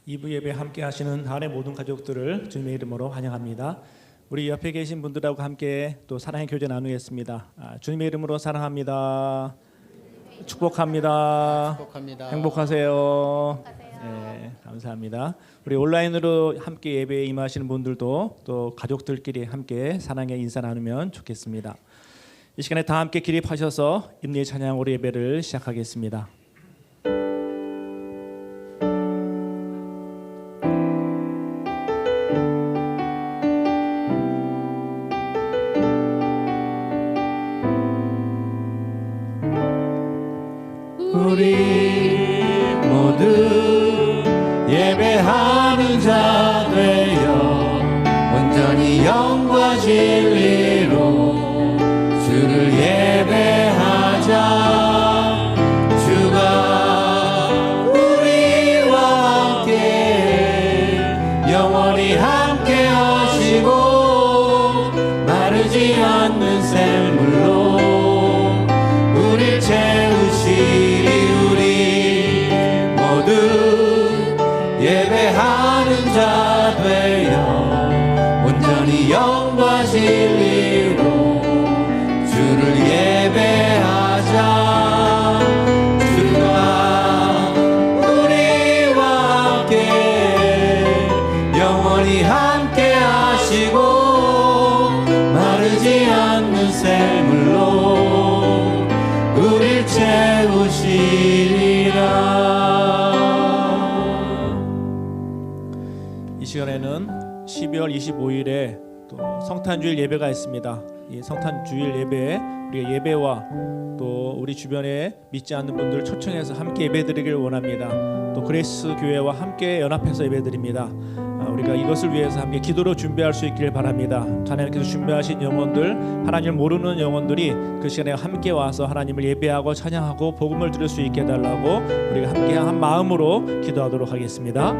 2부 예배 함께 하시는 한의 모든 가족들을 주님의 이름으로 환영합니다. 우리 옆에 계신 분들하고 함께 또 사랑의 교제 나누겠습니다. 주님의 이름으로 사랑합니다. 축복합니다. 행복하세요. 네, 감사합니다. 우리 온라인으로 함께 예배에 임하시는 분들도 또 가족들끼리 함께 사랑의 인사 나누면 좋겠습니다. 이 시간에 다 함께 기립하셔서 임리의 찬양으로 예배를 시작하겠습니다. 우리 모두 예배하는 자 되어 온전히 영과 진리로 주를 예배하자. 주가 우리와 함께 영원히 함께 하시고 마르지 않는 샘물로 우릴 채우시리. 예배하는 자 되어 온전히 영과 진리로 주를 예배하자. 주가 우리와 함께 영원히 함께 하시고 마르지 않는 샘물로 우릴 채우시리라. 이 시간에는 12월 25일에 또 성탄주일 예배가 있습니다. 이 성탄주일 예배에 우리가 예배와 또 우리 주변에 믿지 않는 분들을 초청해서 함께 예배드리길 원합니다. 또 그레이스 교회와 함께 연합해서 예배드립니다. 우리가 이것을 위해서 함께 기도로 준비할 수 있기를 바랍니다. 하나님께서 준비하신 영혼들, 하나님을 모르는 영혼들이 그 시간에 함께 와서 하나님을 예배하고 찬양하고 복음을 들을 수 있게 해달라고 우리가 함께 한 마음으로 기도하도록 하겠습니다.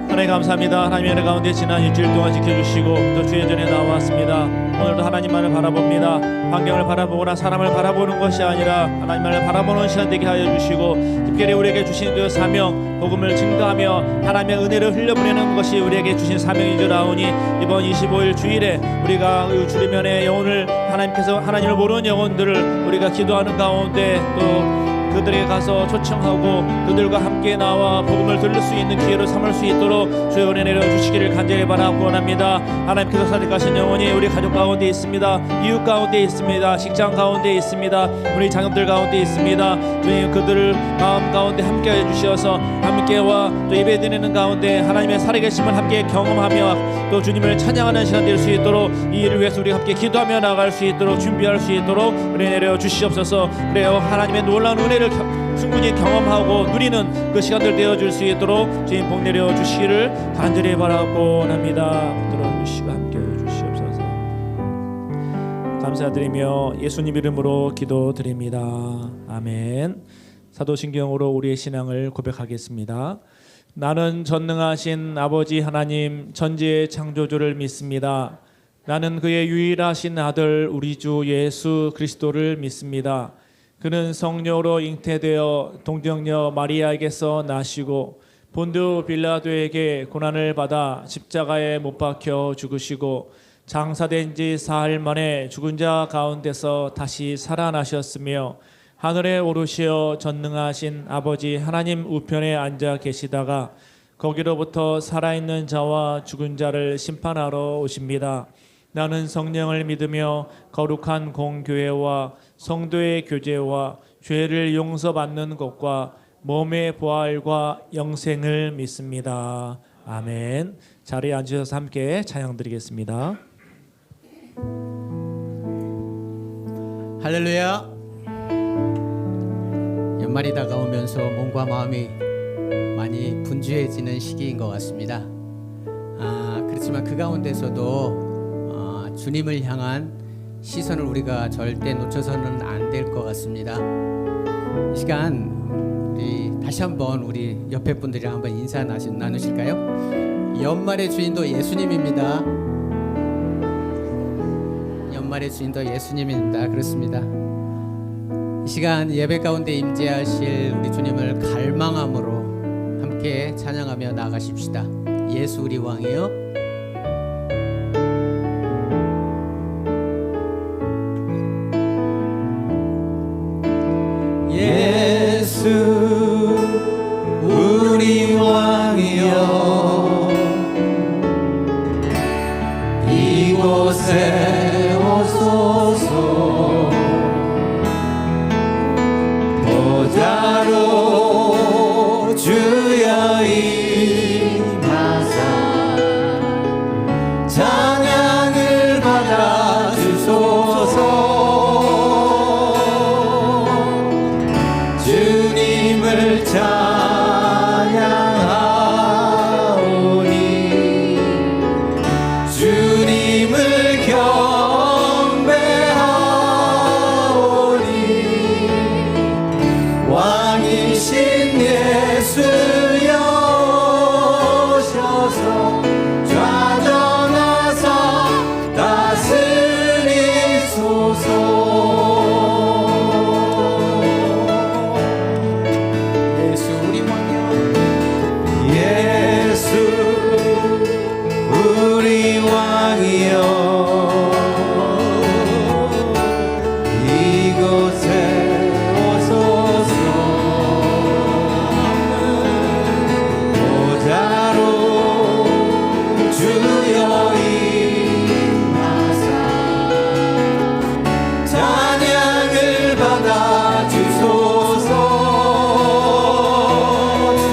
하나님 감사합니다. 하나님의 은혜 가운데 지난 일주일 동안 지켜주시고 또 주의 전에 나왔습니다. 오늘도 하나님만을 바라봅니다. 환경을 바라보거나 사람을 바라보는 것이 아니라 하나님만을 바라보는 시간 되게 하여 주시고 특별히 우리에게 주신 그 사명 복음을 증거하며 하나님의 은혜를 흘려보내는 것이 우리에게 주신 사명인 줄 아오니 이번 25일 주일에 우리가 주리면의 영혼을 하나님께서 하나님을 모르는 영혼들을 우리가 기도하는 가운데 또 그들에게 가서 초청하고 그들과 함께 나와 복음을 들을 수 있는 기회로 삼을 수 있도록 주의 은혜 내려주시기를 간절히 바라고 원합니다. 하나님께서 선택하신 영혼이 우리 가족 가운데 있습니다. 이웃 가운데 있습니다. 직장 가운데 있습니다. 우리 자녀들 가운데 있습니다. 주님 그들을 마음 가운데 함께 해주셔서 함께와 또 예배드리는 가운데 하나님의 살아계심을 함께 경험하며 또 주님을 찬양하는 시간 될 수 있도록 이 일을 위해서 우리 함께 기도하며 나아갈 수 있도록 준비할 수 있도록 은혜 내려 주시옵소서. 그래요 하나님의 놀라운 은혜를 충분히 경험하고 누리는 그 시간들 되어줄 수 있도록 주님 복 내려 주시기를 간절히 바라고 원합니다. 붙들어 주시고 함께 해주시옵소서. 감사드리며 예수님 이름으로 기도드립니다. 아멘. 사도신경으로 우리의 신앙을 고백하겠습니다. 나는 전능하신 아버지 하나님 천지의 창조주를 믿습니다. 나는 그의 유일하신 아들 우리 주 예수 그리스도를 믿습니다. 그는 성령으로 잉태되어 동정녀 마리아에게서 나시고 본드 빌라도에게 고난을 받아 십자가에 못 박혀 죽으시고 장사된 지 사흘 만에 죽은 자 가운데서 다시 살아나셨으며 하늘에 오르시어 전능하신 아버지 하나님 우편에 앉아 계시다가 거기로부터 살아있는 자와 죽은 자를 심판하러 오십니다. 나는 성령을 믿으며 거룩한 공교회와 성도의 교제와 죄를 용서받는 것과 몸의 부활과 영생을 믿습니다. 아멘. 자리에 앉으셔서 함께 찬양 드리겠습니다. 할렐루야. 연말이 다가오면서 몸과 마음이 많이 분주해지는 시기인 것 같습니다. 그렇지만 그 가운데서도 주님을 향한 시선을 우리가 절대 놓쳐서는 안 될 것 같습니다. 이 시간 우리 다시 한번 우리 옆에 분들이랑 한번 인사 나누실까요? 연말의 주인도 예수님입니다. 연말의 주인도 예수님입니다. 그렇습니다. 이 시간 예배 가운데 임재하실 우리 주님을 갈망함으로 함께 함께 찬양하며 나가십시다. 예수 우리 왕이여. 예수 우리 왕이여 이곳에 오소서 보좌로 주여 임하사 찬양을 받아 주소서 주님을 찬양하오니 주님을 경배하오니 왕이신 예수여 오셔서 좌정하사 다스리소서 우리 왕이여 이곳에 오소서 보좌로 주여 임하사 찬양을 받아 주소서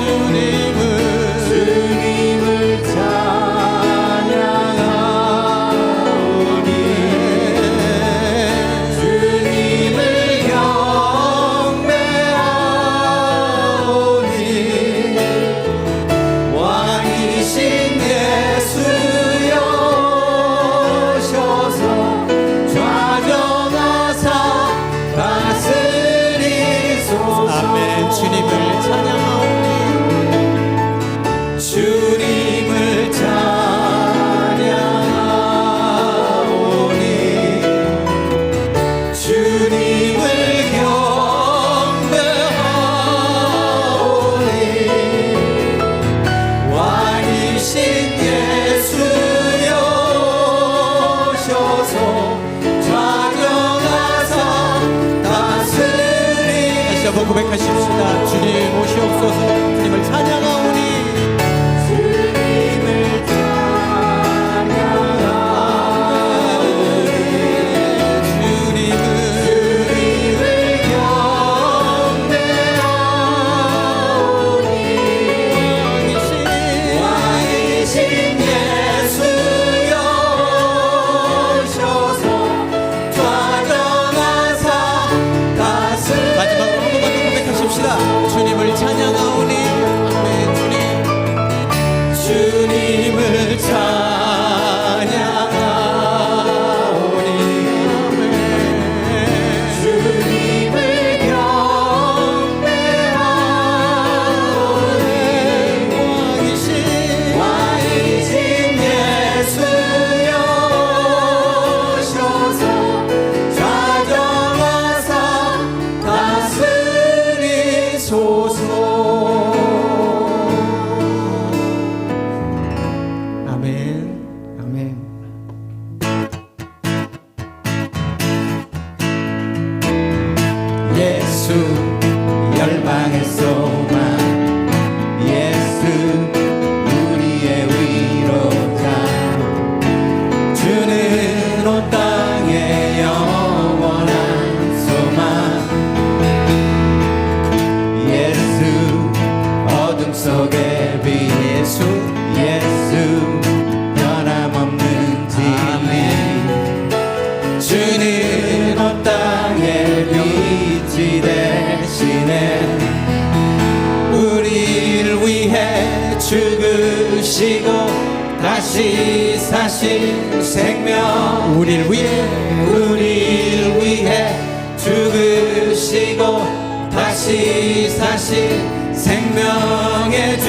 주님을 찬양하오니 주님을 경배하오니 왕이신 예수여 오셔서 좌정하사 다스리소서 아멘. 주님을 찬양하오니 주님을 찬양하오니 주님을 경배하오니 왕이신 예수여 오셔서 좌정하사 다스리 다시 한번 고백하십시다. 주님 오시옵소서. 주님을 찬양하오니 주님을 찬양하오니 주님을 경배하오니 왕이신 예수여 오셔서 좌정하사 다스리 마지막으로 한 번만 더 고백하십시다. 주님을 찬양하오니 아멘. 주님을 찬양하오니 주님을 경배하오니 왕이신 예수여 오셔서 좌정하사 다스리소서 아멘. 아멘. 예수 열방의 소망 예수 우리의 위로자 주는 온 땅의 영원한 소망 예수 어둠 속의 빛 예수 변함없는 진리 주는 온 땅의 빛이 대신에 우리를 위해 죽으시고 다시 사신 생명 우리를 위해 죽으시고 다시 사신 생명의 주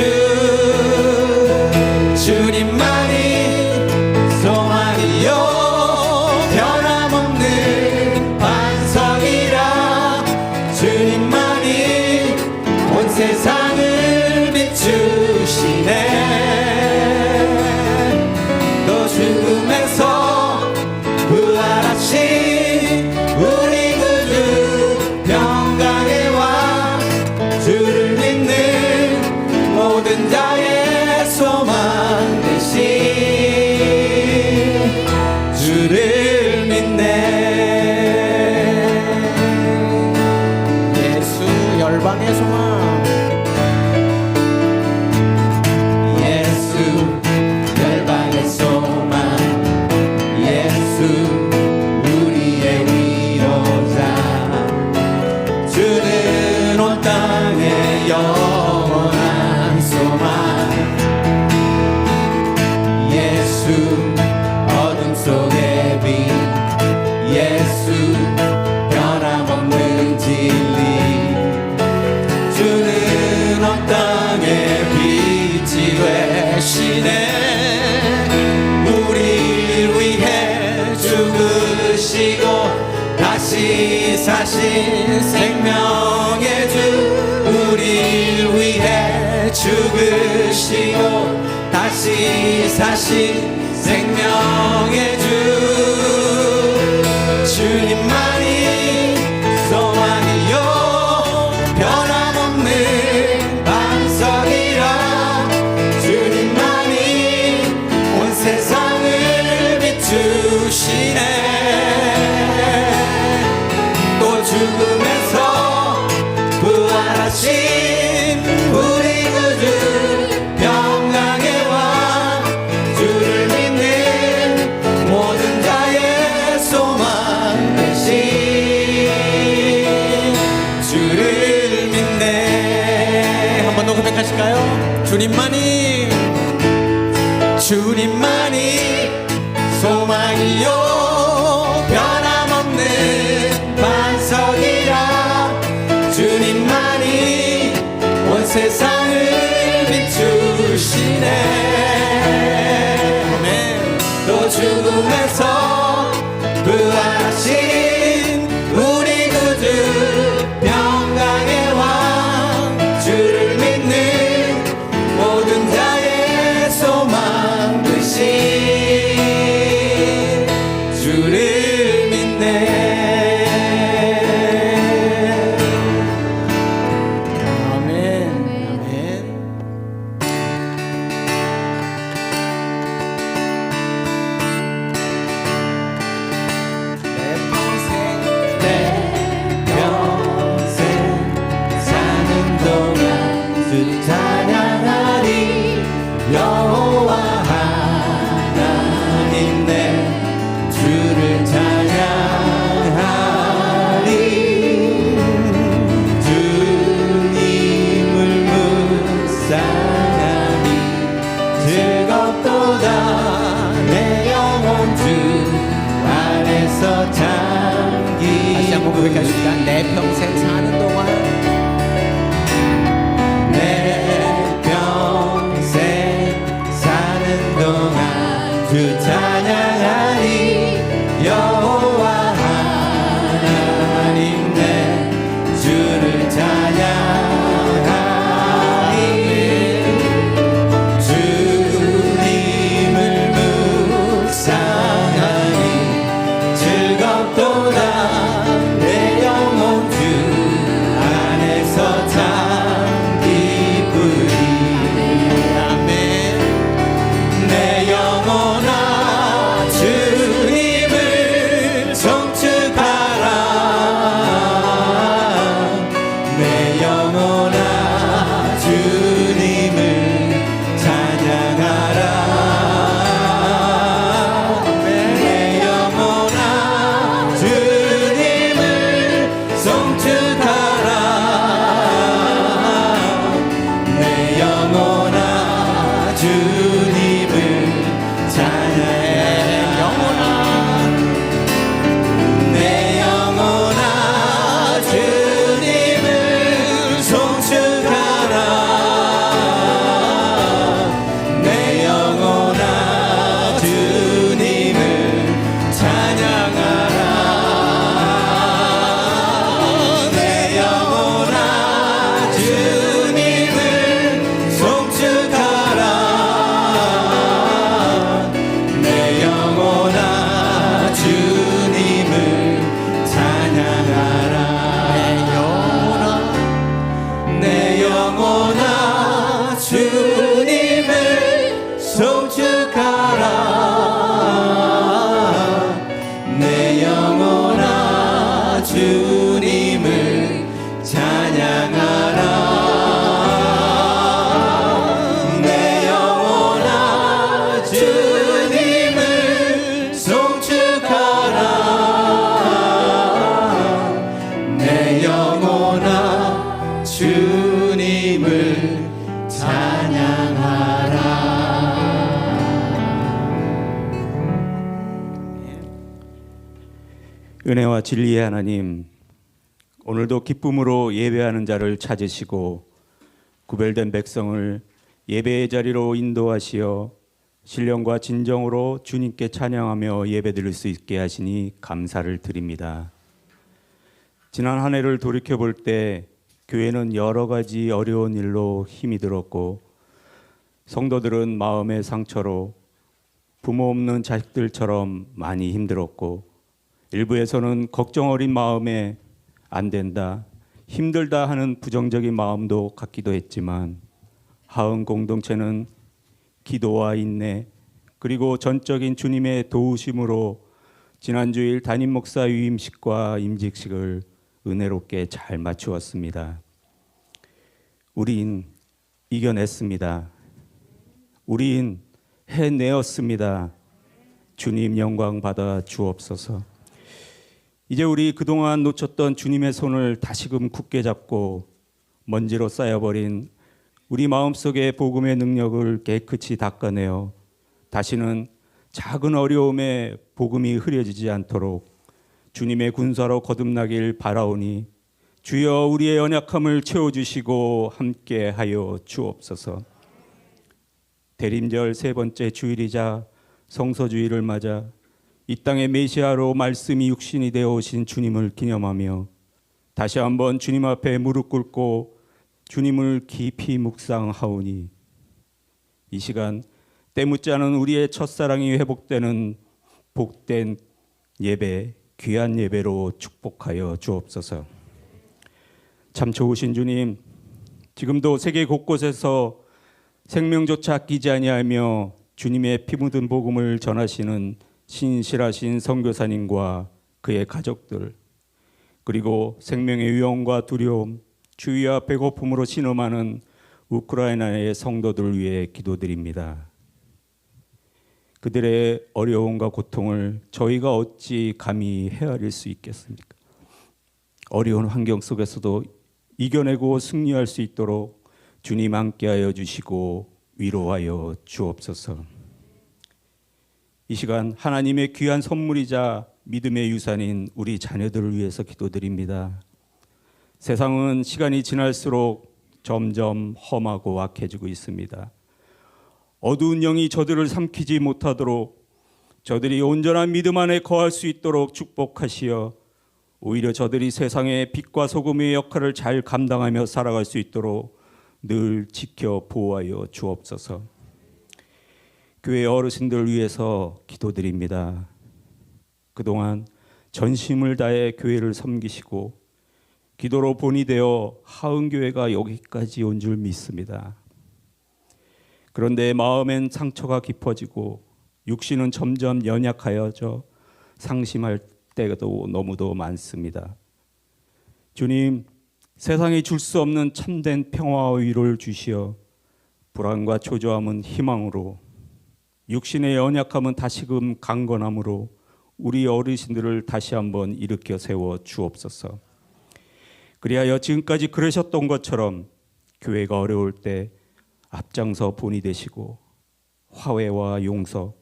주님만이 소망이요 변함없는 반석이라 주님만이 온 세상을 비추 죽음에서 부활하신 우리 구주 평강의 왕 주를 믿는 모든 자의 소망 되신 주를 믿네. 예수 열방의 소망. 예수 열방의 소망 예수 우리의 위로자 주는 온 땅의 영원한 소망 예수 어둠 속의 빛 예수 변함없는 진리 주는 온 땅의 빛이 되시네. 우리를 위해 죽으시고 다시 사신 생명의 주 우리를 위해 죽으시고 다시 사신 생명의 주 주님만이 소망이요 변함없는 반석이라 주님만이 온 세상을 비추시네. 또 죽음에서 부활하신 우리 구주 평강의 왕 주를 믿는 모든 자의 소망 되신 주를 믿네. 한 번 더 고백하실까요? 주님만이 소망이요 변함없는 반석이라 주님만이 온 세상을 비추시네. 아멘. 또 죽음에서 부활하신 우리 구주 평강의 왕 주를 믿는 모든 자의 소망 되신 주를 믿네. 아멘. 아멘. 내 평생 사는 동안 주 찬양하리. 여호와 하나님 내 주를 찬양하리. 주님을 묵상하니 즐겁도다. 내 영혼 주 안에서 잠기. 다시 한번 고백하실까? 내 평생 사는 동안 내 평생 사는 동안 주 찬양하리. 여호와 하나님 내 주를 찬양하리. 주님을 묵상하니 즐겁도다. 내 영혼 주 안에서 잠기 뿌리. 아멘. 내 영혼아 주 은혜와 진리의 하나님, 오늘도 기쁨으로 예배하는 자를 찾으시고 구별된 백성을 예배의 자리로 인도하시어 신령과 진정으로 주님께 찬양하며 예배드릴 수 있게 하시니 감사를 드립니다. 지난 한 해를 돌이켜볼 때 교회는 여러 가지 어려운 일로 힘이 들었고 성도들은 마음의 상처로 부모 없는 자식들처럼 많이 힘들었고 일부에서는 걱정 어린 마음에 안 된다, 힘들다 하는 부정적인 마음도 갖기도 했지만 하은 공동체는 기도와 인내 그리고 전적인 주님의 도우심으로 지난주일 담임 목사 위임식과 임직식을 은혜롭게 잘 마치었습니다. 우린 이겨냈습니다. 우린 해내었습니다. 주님 영광 받아 주옵소서. 이제 우리 그동안 놓쳤던 주님의 손을 다시금 굳게 잡고 먼지로 쌓여버린 우리 마음속의 복음의 능력을 깨끗이 닦아내어 다시는 작은 어려움에 복음이 흐려지지 않도록 주님의 군사로 거듭나길 바라오니 주여 우리의 연약함을 채워주시고 함께하여 주옵소서. 대림절 세 번째 주일이자 성서주일을 맞아 이 땅의 메시아로 말씀이 육신이 되어 오신 주님을 기념하며 다시 한번 주님 앞에 무릎 꿇고 주님을 깊이 묵상하오니 이 시간 때묻지 않은 우리의 첫사랑이 회복되는 복된 예배, 귀한 예배로 축복하여 주옵소서. 참 좋으신 주님, 지금도 세계 곳곳에서 생명조차 아끼지 아니하며 주님의 피 묻은 복음을 전하시는 신실하신 선교사님과 그의 가족들, 그리고 생명의 위험과 두려움, 주의와 배고픔으로 신음하는 우크라이나의 성도들을 위해 기도드립니다. 그들의 어려움과 고통을 저희가 어찌 감히 헤아릴 수 있겠습니까? 어려운 환경 속에서도 이겨내고 승리할 수 있도록 주님 함께하여 주시고 위로하여 주옵소서. 이 시간 하나님의 귀한 선물이자 믿음의 유산인 우리 자녀들을 위해서 기도드립니다. 세상은 시간이 지날수록 점점 험하고 악해지고 있습니다. 어두운 영이 저들을 삼키지 못하도록 저들이 온전한 믿음 안에 거할 수 있도록 축복하시어 오히려 저들이 세상의 빛과 소금의 역할을 잘 감당하며 살아갈 수 있도록 늘 지켜 보호하여 주옵소서. 교회 어르신들을 위해서 기도드립니다. 그동안 전심을 다해 교회를 섬기시고 기도로 본이 되어 하은교회가 여기까지 온 줄 믿습니다. 그런데 마음엔 상처가 깊어지고 육신은 점점 연약하여져 상심할 때도 너무도 많습니다. 주님, 세상이 줄 수 없는 참된 평화와 위로를 주시어 불안과 초조함은 희망으로, 육신의 연약함은 다시금 강건함으로 우리 어르신들을 다시 한번 일으켜 세워 주옵소서. 그리하여 지금까지 그러셨던 것처럼 교회가 어려울 때 앞장서 본이 되시고 화해와 용서,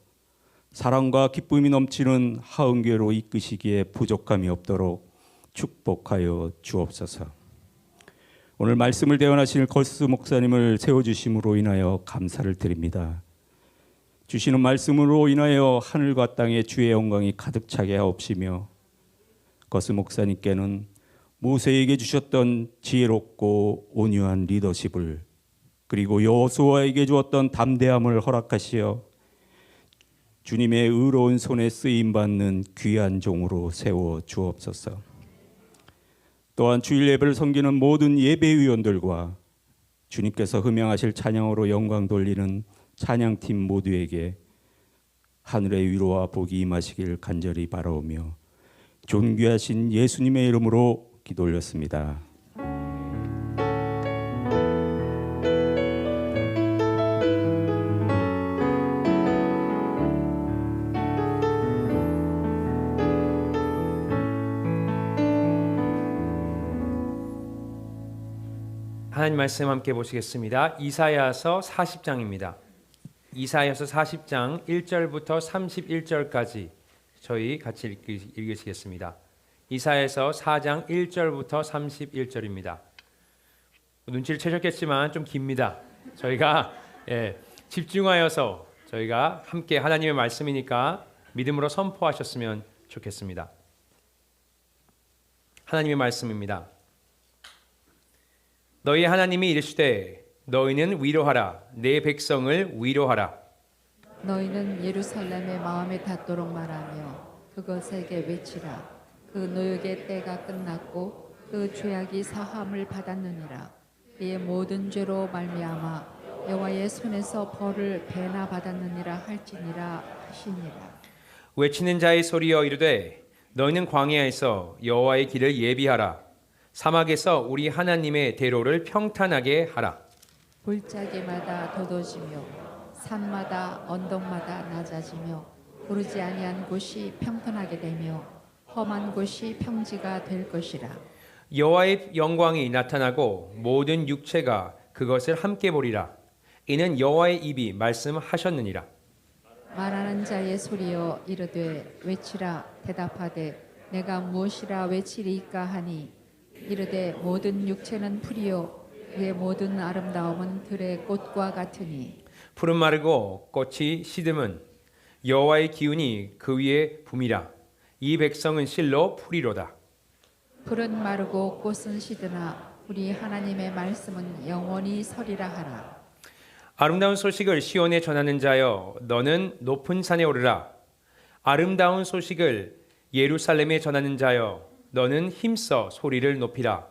사랑과 기쁨이 넘치는 하은교회로 이끄시기에 부족함이 없도록 축복하여 주옵소서. 오늘 말씀을 대언하실 걸스 목사님을 세워주심으로 인하여 감사를 드립니다. 주시는 말씀으로 인하여 하늘과 땅에 주의 영광이 가득 차게 하옵시며 걸스 목사님께는 모세에게 주셨던 지혜롭고 온유한 리더십을, 그리고 여호수아에게 주었던 담대함을 허락하시어 주님의 의로운 손에 쓰임받는 귀한 종으로 세워 주옵소서. 또한 주일 예배를 섬기는 모든 예배위원들과 주님께서 흠양하실 찬양으로 영광 돌리는 찬양팀 모두에게 하늘의 위로와 복이 임하시길 간절히 바라오며 존귀하신 예수님의 이름으로 기도 올렸습니다. 하나님 말씀 함께 보시겠습니다. 이사야서 40장입니다. 이사야서 40장 1절부터 31절까지 저희 같이 읽으시겠습니다. 이사야서 4장 1절부터 31절입니다. 눈치를 채셨겠지만 좀 깁니다. 저희가 집중하여서 저희가 함께 하나님의 말씀이니까 믿음으로 선포하셨으면 좋겠습니다. 하나님의 말씀입니다. 너희 하나님이 이르시되 너희는 위로하라 내 백성을 위로하라. 너희는 예루살렘의 마음에 닿도록 말하며 그것에게 외치라. 그 노역의 때가 끝났고 그 죄악이 사함을 받았느니라. 그의 모든 죄로 말미암아 여호와의 손에서 벌을 배나 받았느니라 할지니라 하시니라. 외치는 자의 소리여 이르되 너희는 광야에서 여호와의 길을 예비하라. 사막에서 우리 하나님의 대로를 평탄하게 하라. 골짜기마다 돋워지며 산마다 언덕마다 낮아지며 고르지 아니한 곳이 평탄하게 되며 험한 곳이 평지가 될 것이라. 여호와의 영광이 나타나고 모든 육체가 그것을 함께 보리라. 이는 여호와의 입이 말씀하셨느니라. 말하는 자의 소리여 이르되 외치라. 대답하되 내가 무엇이라 외치리이까 하니 이르되 모든 육체는 풀이요 그의 모든 아름다움은 들의 꽃과 같으니. 푸른 마르고 꽃이 시듬은 여호와의 기운이 그 위에 붐이라. 이 백성은 실로 풀이로다. 풀은 마르고 꽃은 시드나 우리 하나님의 말씀은 영원히 서리라 하라. 아름다운 소식을 시온에 전하는 자여 너는 높은 산에 오르라. 아름다운 소식을 예루살렘에 전하는 자여 너는 힘써 소리를 높이라.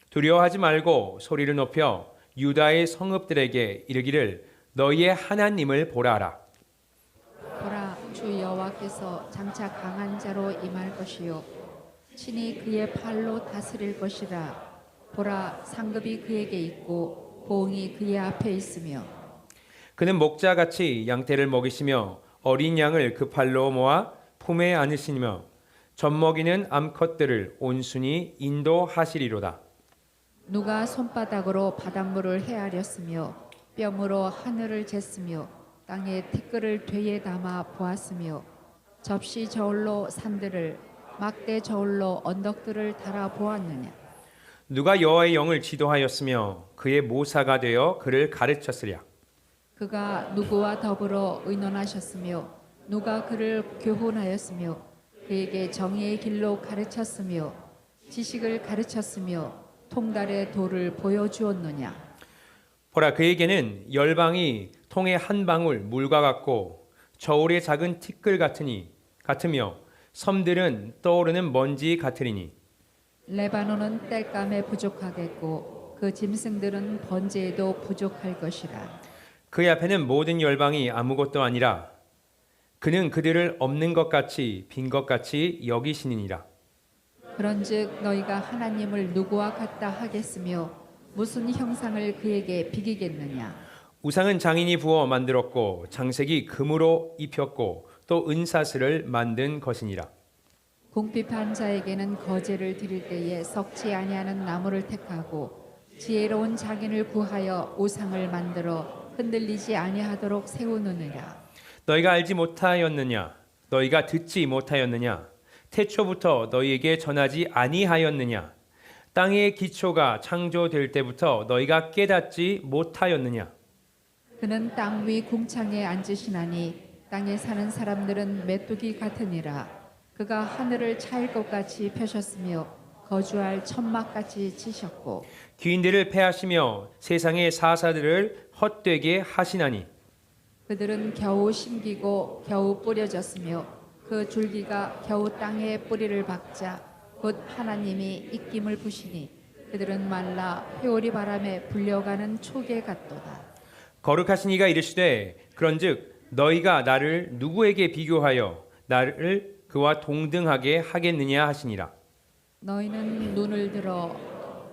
두려워하지 말고 소리를 높여 유다의 성읍들에게 이르기를 너희의 하나님을 보라라. 보라 주 여호와께서 장차 강한 자로 임할 것이요 친히 그의 팔로 다스릴 것이라. 보라 상급이 그에게 있고 보응이 그의 앞에 있으며 그는 목자같이 양떼를 먹이시며 어린 양을 그 팔로 모아 품에 안으시며 젖먹이는 암컷들을 온순히 인도하시리로다. 누가 손바닥으로 바닷물을 헤아렸으며 뼘으로 하늘을 쟀으며 땅에 티끌을 되에 담아 보았으며 접시 저울로 산들을 막대 저울로 언덕들을 달아 보았느냐. 누가 여호와의 영을 지도하였으며 그의 모사가 되어 그를 가르쳤으랴. 그가 누구와 더불어 의논하셨으며 누가 그를 교훈하였으며 그에게 정의의 길로 가르쳤으며 지식을 가르쳤으며 통달의 도를 보여주었느냐. 보라 그에게는 열방이 통의 한 방울 물과 같고 저울의 작은 티끌 같으며 섬들은 떠오르는 먼지 같으리니. 레바논은 땔감에 부족하겠고 그 짐승들은 번제에도 부족할 것이라. 그의 앞에는 모든 열방이 아무것도 아니라 그는 그들을 없는 것 같이 빈 것 같이 여기시니라. 그런즉 너희가 하나님을 누구와 같다 하겠으며 무슨 형상을 그에게 비기겠느냐. 우상은 장인이 부어 만들었고 장색이 금으로 입혔고 또 은사슬을 만든 것이니라. 궁핍한 자에게는 거제를 드릴 때에 썩지 아니하는 나무를 택하고 지혜로운 장인을 구하여 우상을 만들어 흔들리지 아니하도록 세우느니라. 너희가 알지 못하였느냐? 너희가 듣지 못하였느냐? 태초부터 너희에게 전하지 아니하였느냐? 땅의 기초가 창조될 때부터 너희가 깨닫지 못하였느냐? 그는 땅 위 궁창에 앉으시나니 땅에 사는 사람들은 메뚜기 같으니라. 그가 하늘을 차일 것 같이 펴셨으며 거주할 천막같이 치셨고 귀인들을 패하시며 세상의 사사들을 헛되게 하시나니. 그들은 겨우 심기고 겨우 뿌려졌으며 그 줄기가 겨우 땅에 뿌리를 박자 곧 하나님이 입김을 부시니 그들은 말라 회오리 바람에 불려가는 초계 같도다. 거룩하신 이가 이르시되 그런즉 너희가 나를 누구에게 비교하여 나를 그와 동등하게 하겠느냐 하시니라. 너희는 눈을 들어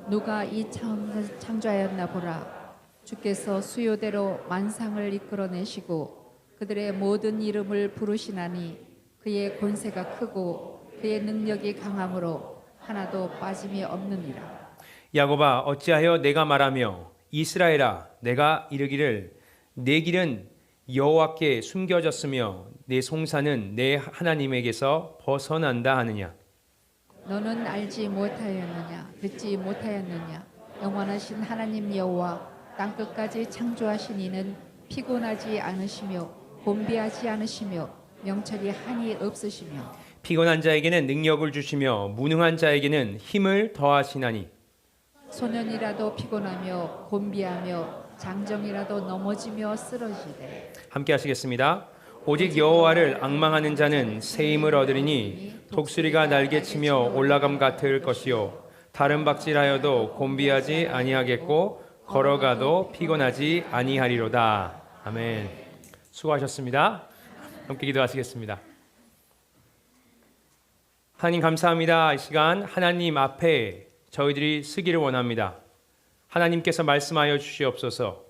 누가 이 창조하였나 보라. 주께서 수요대로 만상을 이끌어내시고 그들의 모든 이름을 부르시나니 그의 권세가 크고 그의 능력이 강함으로 하나도 빠짐이 없느니라. 야곱아 어찌하여 내가 말하며 이스라엘아 내가 이르기를 내 길은 여호와께 숨겨졌으며 내 송사는 내 하나님에게서 벗어난다 하느냐. 너는 알지 못하였느냐 듣지 못하였느냐 영원하신 하나님 여호와 땅끝까지 창조하신 이는 피곤하지 않으시며 곤비하지 않으시며 명철이 한이 없으시며 피곤한 자에게는 능력을 주시며 무능한 자에게는 힘을 더하시나니 소년이라도 피곤하며 곤비하며 장정이라도 넘어지며 쓰러지되 함께 하시겠습니다. 오직 여호와를 앙망하는 자는 새 힘을 얻으리니 독수리가 날개치며 올라감 같을 것이요 다른 박질하여도 곤비하지 아니하겠고 걸어가도 피곤하지 아니하리로다. 아멘. 수고하셨습니다. 함께 기도하시겠습니다. 하나님 감사합니다. 이 시간 하나님 앞에 저희들이 서기를 원합니다. 하나님께서 말씀하여 주시옵소서.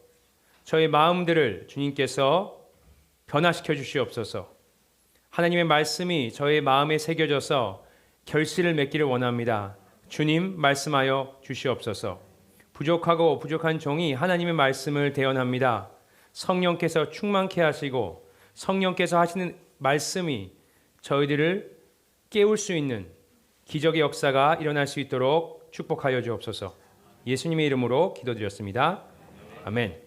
저희 마음들을 주님께서 변화시켜 주시옵소서. 하나님의 말씀이 저의 마음에 새겨져서 결실을 맺기를 원합니다. 주님 말씀하여 주시옵소서. 부족하고 부족한 종이 하나님의 말씀을 대언합니다. 성령께서 충만케 하시고 성령께서 하시는 말씀이 저희들을 깨울 수 있는 기적의 역사가 일어날 수 있도록 축복하여 주옵소서. 예수님의 이름으로 기도드렸습니다. 아멘.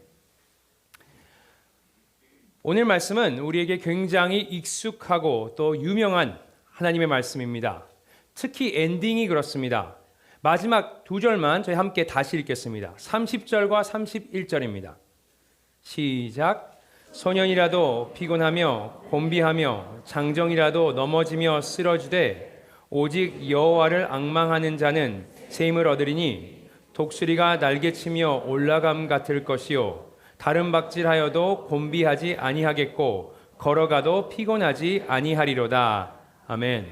오늘 말씀은 우리에게 굉장히 익숙하고 또 유명한 하나님의 말씀입니다. 특히 엔딩이 그렇습니다. 마지막 두 절만 저희 함께 다시 읽겠습니다. 30절과 31절입니다. 시작. 소년이라도 피곤하며 곤비하며 장정이라도 넘어지며 쓰러지되 오직 여호와를 앙망하는 자는 새 힘을 얻으리니 독수리가 날개치며 올라감 같을 것이요 다른 박질하여도 곤비하지 아니하겠고 걸어가도 피곤하지 아니하리로다. 아멘.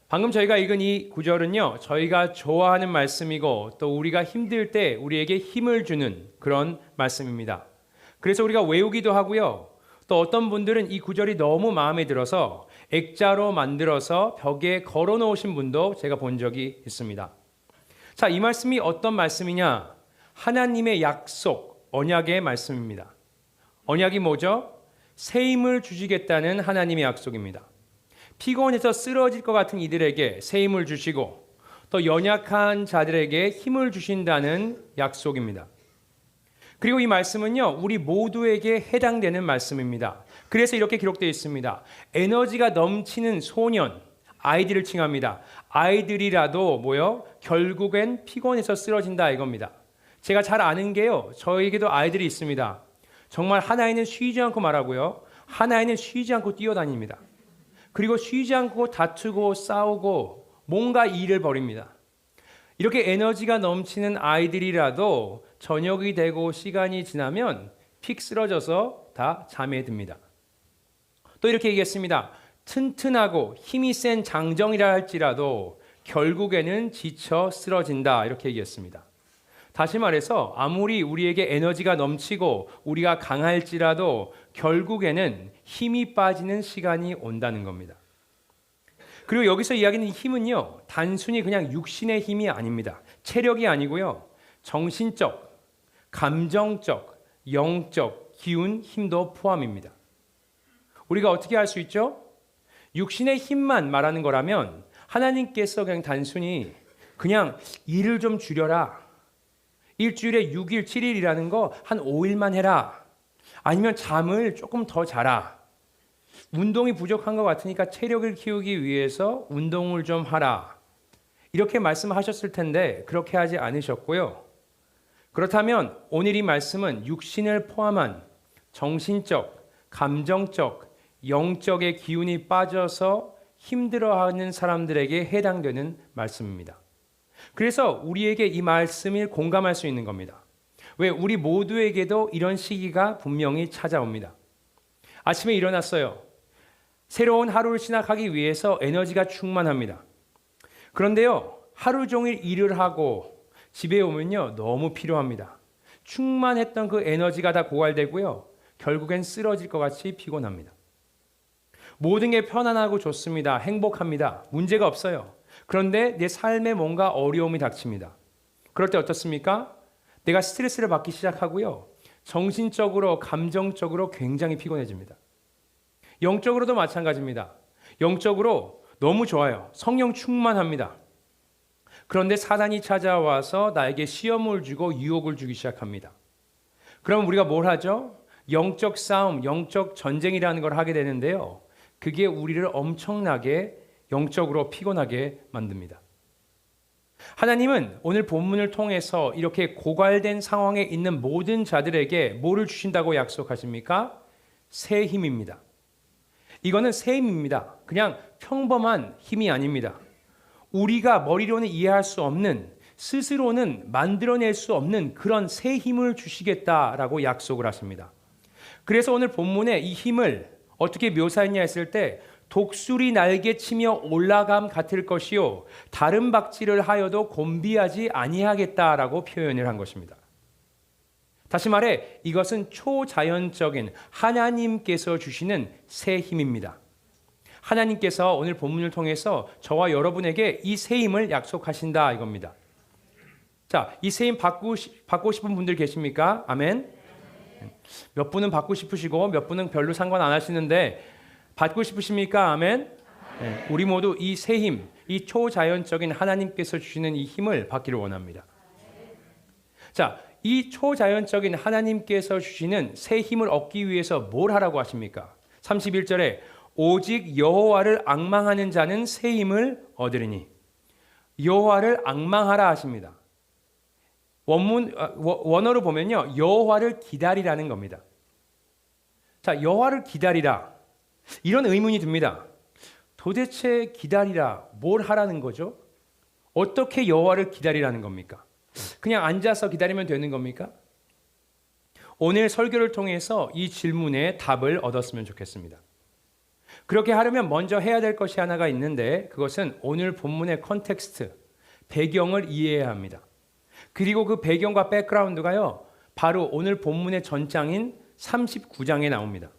방금 저희가 읽은 이 구절은요, 저희가 좋아하는 말씀이고 또 우리가 힘들 때 우리에게 힘을 주는 그런 말씀입니다. 그래서 우리가 외우기도 하고요. 또 어떤 분들은 이 구절이 너무 마음에 들어서 액자로 만들어서 벽에 걸어 놓으신 분도 제가 본 적이 있습니다. 자, 이 말씀이 어떤 말씀이냐? 하나님의 약속, 언약의 말씀입니다. 언약이 뭐죠? 새 힘을 주시겠다는 하나님의 약속입니다. 피곤해서 쓰러질 것 같은 이들에게 새 힘을 주시고 또 연약한 자들에게 힘을 주신다는 약속입니다. 그리고 이 말씀은요, 우리 모두에게 해당되는 말씀입니다. 그래서 이렇게 기록되어 있습니다. 에너지가 넘치는 소년, 아이들을 칭합니다. 아이들이라도 뭐요? 결국엔 피곤해서 쓰러진다 이겁니다. 제가 잘 아는 게요, 저에게도 아이들이 있습니다. 정말 하나에는 쉬지 않고 말하고요, 하나에는 쉬지 않고 뛰어다닙니다. 그리고 쉬지 않고 다투고 싸우고 뭔가 일을 벌입니다. 이렇게 에너지가 넘치는 아이들이라도 저녁이 되고 시간이 지나면 픽 쓰러져서 다 잠에 듭니다. 또 이렇게 얘기했습니다. 튼튼하고 힘이 센 장정이라 할지라도 결국에는 지쳐 쓰러진다 이렇게 얘기했습니다. 다시 말해서 아무리 우리에게 에너지가 넘치고 우리가 강할지라도 결국에는 힘이 빠지는 시간이 온다는 겁니다. 그리고 여기서 이야기하는 힘은요, 단순히 그냥 육신의 힘이 아닙니다. 체력이 아니고요, 정신적, 감정적, 영적, 기운, 힘도 포함입니다. 우리가 어떻게 할 수 있죠? 육신의 힘만 말하는 거라면 하나님께서 그냥 단순히 그냥 일을 좀 줄여라. 일주일에 6일, 7일이라는 거 한 5일만 해라. 아니면 잠을 조금 더 자라. 운동이 부족한 것 같으니까 체력을 키우기 위해서 운동을 좀 하라. 이렇게 말씀하셨을 텐데 그렇게 하지 않으셨고요. 그렇다면 오늘 이 말씀은 육신을 포함한 정신적, 감정적, 영적의 기운이 빠져서 힘들어하는 사람들에게 해당되는 말씀입니다. 그래서 우리에게 이 말씀을 공감할 수 있는 겁니다. 왜? 우리 모두에게도 이런 시기가 분명히 찾아옵니다. 아침에 일어났어요. 새로운 하루를 시작하기 위해서 에너지가 충만합니다. 그런데요, 하루 종일 일을 하고 집에 오면요, 너무 피로합니다. 충만했던 그 에너지가 다 고갈되고요, 결국엔 쓰러질 것 같이 피곤합니다. 모든 게 편안하고 좋습니다. 행복합니다. 문제가 없어요. 그런데 내 삶에 뭔가 어려움이 닥칩니다. 그럴 때 어떻습니까? 내가 스트레스를 받기 시작하고요, 정신적으로, 감정적으로 굉장히 피곤해집니다. 영적으로도 마찬가지입니다. 영적으로 너무 좋아요. 성령 충만합니다. 그런데 사단이 찾아와서 나에게 시험을 주고 유혹을 주기 시작합니다. 그럼 우리가 뭘 하죠? 영적 싸움, 영적 전쟁이라는 걸 하게 되는데요. 그게 우리를 엄청나게 영적으로 피곤하게 만듭니다. 하나님은 오늘 본문을 통해서 이렇게 고갈된 상황에 있는 모든 자들에게 뭐를 주신다고 약속하십니까? 새 힘입니다. 이거는 새 힘입니다. 그냥 평범한 힘이 아닙니다. 우리가 머리로는 이해할 수 없는, 스스로는 만들어낼 수 없는 그런 새 힘을 주시겠다라고 약속을 하십니다. 그래서 오늘 본문에 이 힘을 어떻게 묘사했냐 했을 때 독수리 날개치며 올라감 같을 것이요 다른 박질을 하여도 곤비하지 아니하겠다라고 표현을 한 것입니다. 다시 말해 이것은 초자연적인 하나님께서 주시는 새 힘입니다. 하나님께서 오늘 본문을 통해서 저와 여러분에게 이 새 힘을 약속하신다 이겁니다. 자, 이 새 힘 받고 싶은 분들 계십니까? 아멘. 몇 분은 받고 싶으시고 몇 분은 별로 상관 안 하시는데 받고 싶으십니까? 아멘. 네, 우리 모두 이 새 힘, 이 초자연적인 하나님께서 주시는 이 힘을 받기를 원합니다. 자, 이 초자연적인 하나님께서 주시는 새 힘을 얻기 위해서 뭘 하라고 하십니까? 31절에 오직 여호와를 앙망하는 자는 새 힘을 얻으리니 여호와를 앙망하라 하십니다. 원어로 보면요, 여호와를 기다리라는 겁니다. 자, 여호와를 기다리라. 이런 의문이 듭니다. 도대체 기다리라, 뭘 하라는 거죠? 어떻게 여호와를 기다리라는 겁니까? 그냥 앉아서 기다리면 되는 겁니까? 오늘 설교를 통해서 이 질문에 답을 얻었으면 좋겠습니다. 그렇게 하려면 먼저 해야 될 것이 하나가 있는데 그것은 오늘 본문의 컨텍스트, 배경을 이해해야 합니다. 그리고 그 배경과 백그라운드가요, 바로 오늘 본문의 전장인 39장에 나옵니다.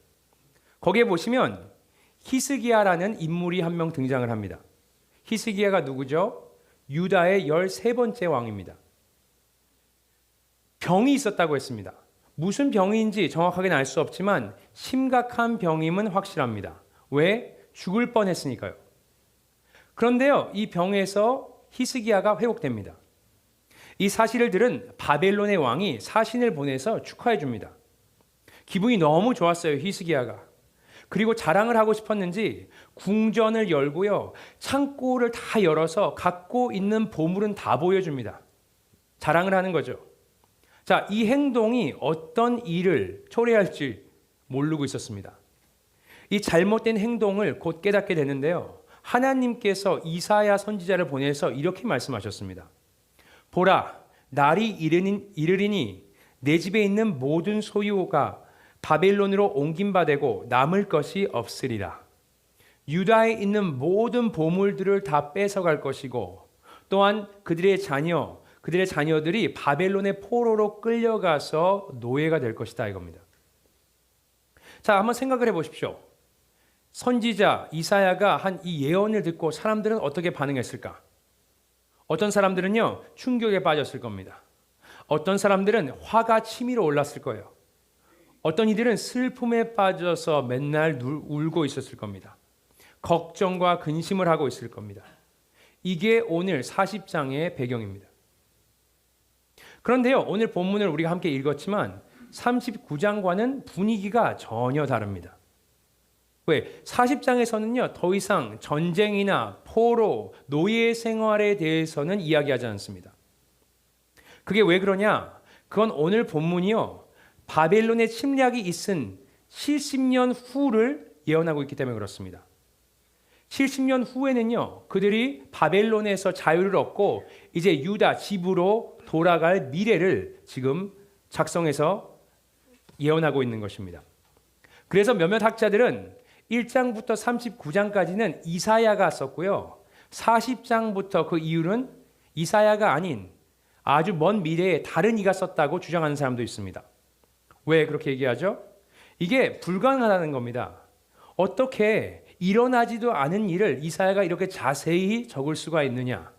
거기에 보시면 히스기야라는 인물이 한 명 등장을 합니다. 히스기야가 누구죠? 유다의 13번째 왕입니다. 병이 있었다고 했습니다. 무슨 병인지 정확하게는 알 수 없지만 심각한 병임은 확실합니다. 왜? 죽을 뻔했으니까요. 그런데요, 이 병에서 히스기야가 회복됩니다. 이 사실을 들은 바벨론의 왕이 사신을 보내서 축하해 줍니다. 기분이 너무 좋았어요, 히스기야가. 그리고 자랑을 하고 싶었는지 궁전을 열고요, 창고를 다 열어서 갖고 있는 보물은 다 보여줍니다. 자랑을 하는 거죠. 자, 이 행동이 어떤 일을 초래할지 모르고 있었습니다. 이 잘못된 행동을 곧 깨닫게 되는데요, 하나님께서 이사야 선지자를 보내서 이렇게 말씀하셨습니다. 보라, 날이 이르리니 내 집에 있는 모든 소유가 바벨론으로 옮긴 바 되고 남을 것이 없으리라. 유다에 있는 모든 보물들을 다 뺏어갈 것이고 또한 그들의 자녀들이 바벨론의 포로로 끌려가서 노예가 될 것이다 이겁니다. 자, 한번 생각을 해보십시오. 선지자 이사야가 한 이 예언을 듣고 사람들은 어떻게 반응했을까? 어떤 사람들은요, 충격에 빠졌을 겁니다. 어떤 사람들은 화가 치밀어 올랐을 거예요. 어떤 이들은 슬픔에 빠져서 맨날 울고 있었을 겁니다. 걱정과 근심을 하고 있을 겁니다. 이게 오늘 40장의 배경입니다. 그런데요, 오늘 본문을 우리가 함께 읽었지만 39장과는 분위기가 전혀 다릅니다. 왜? 40장에서는요, 더 이상 전쟁이나 포로, 노예 생활에 대해서는 이야기하지 않습니다. 그게 왜 그러냐? 그건 오늘 본문이요, 바벨론의 침략이 있은 70년 후를 예언하고 있기 때문에 그렇습니다. 70년 후에는요, 그들이 바벨론에서 자유를 얻고 이제 유다 집으로 돌아갈 미래를 지금 작성해서 예언하고 있는 것입니다. 그래서 몇몇 학자들은 1장부터 39장까지는 이사야가 썼고요, 40장부터 그 이유는 이사야가 아닌 아주 먼 미래에 다른 이가 썼다고 주장하는 사람도 있습니다. 왜 그렇게 얘기하죠? 이게 불가능하다는 겁니다. 어떻게 일어나지도 않은 일을 이사야가 이렇게 자세히 적을 수가 있느냐?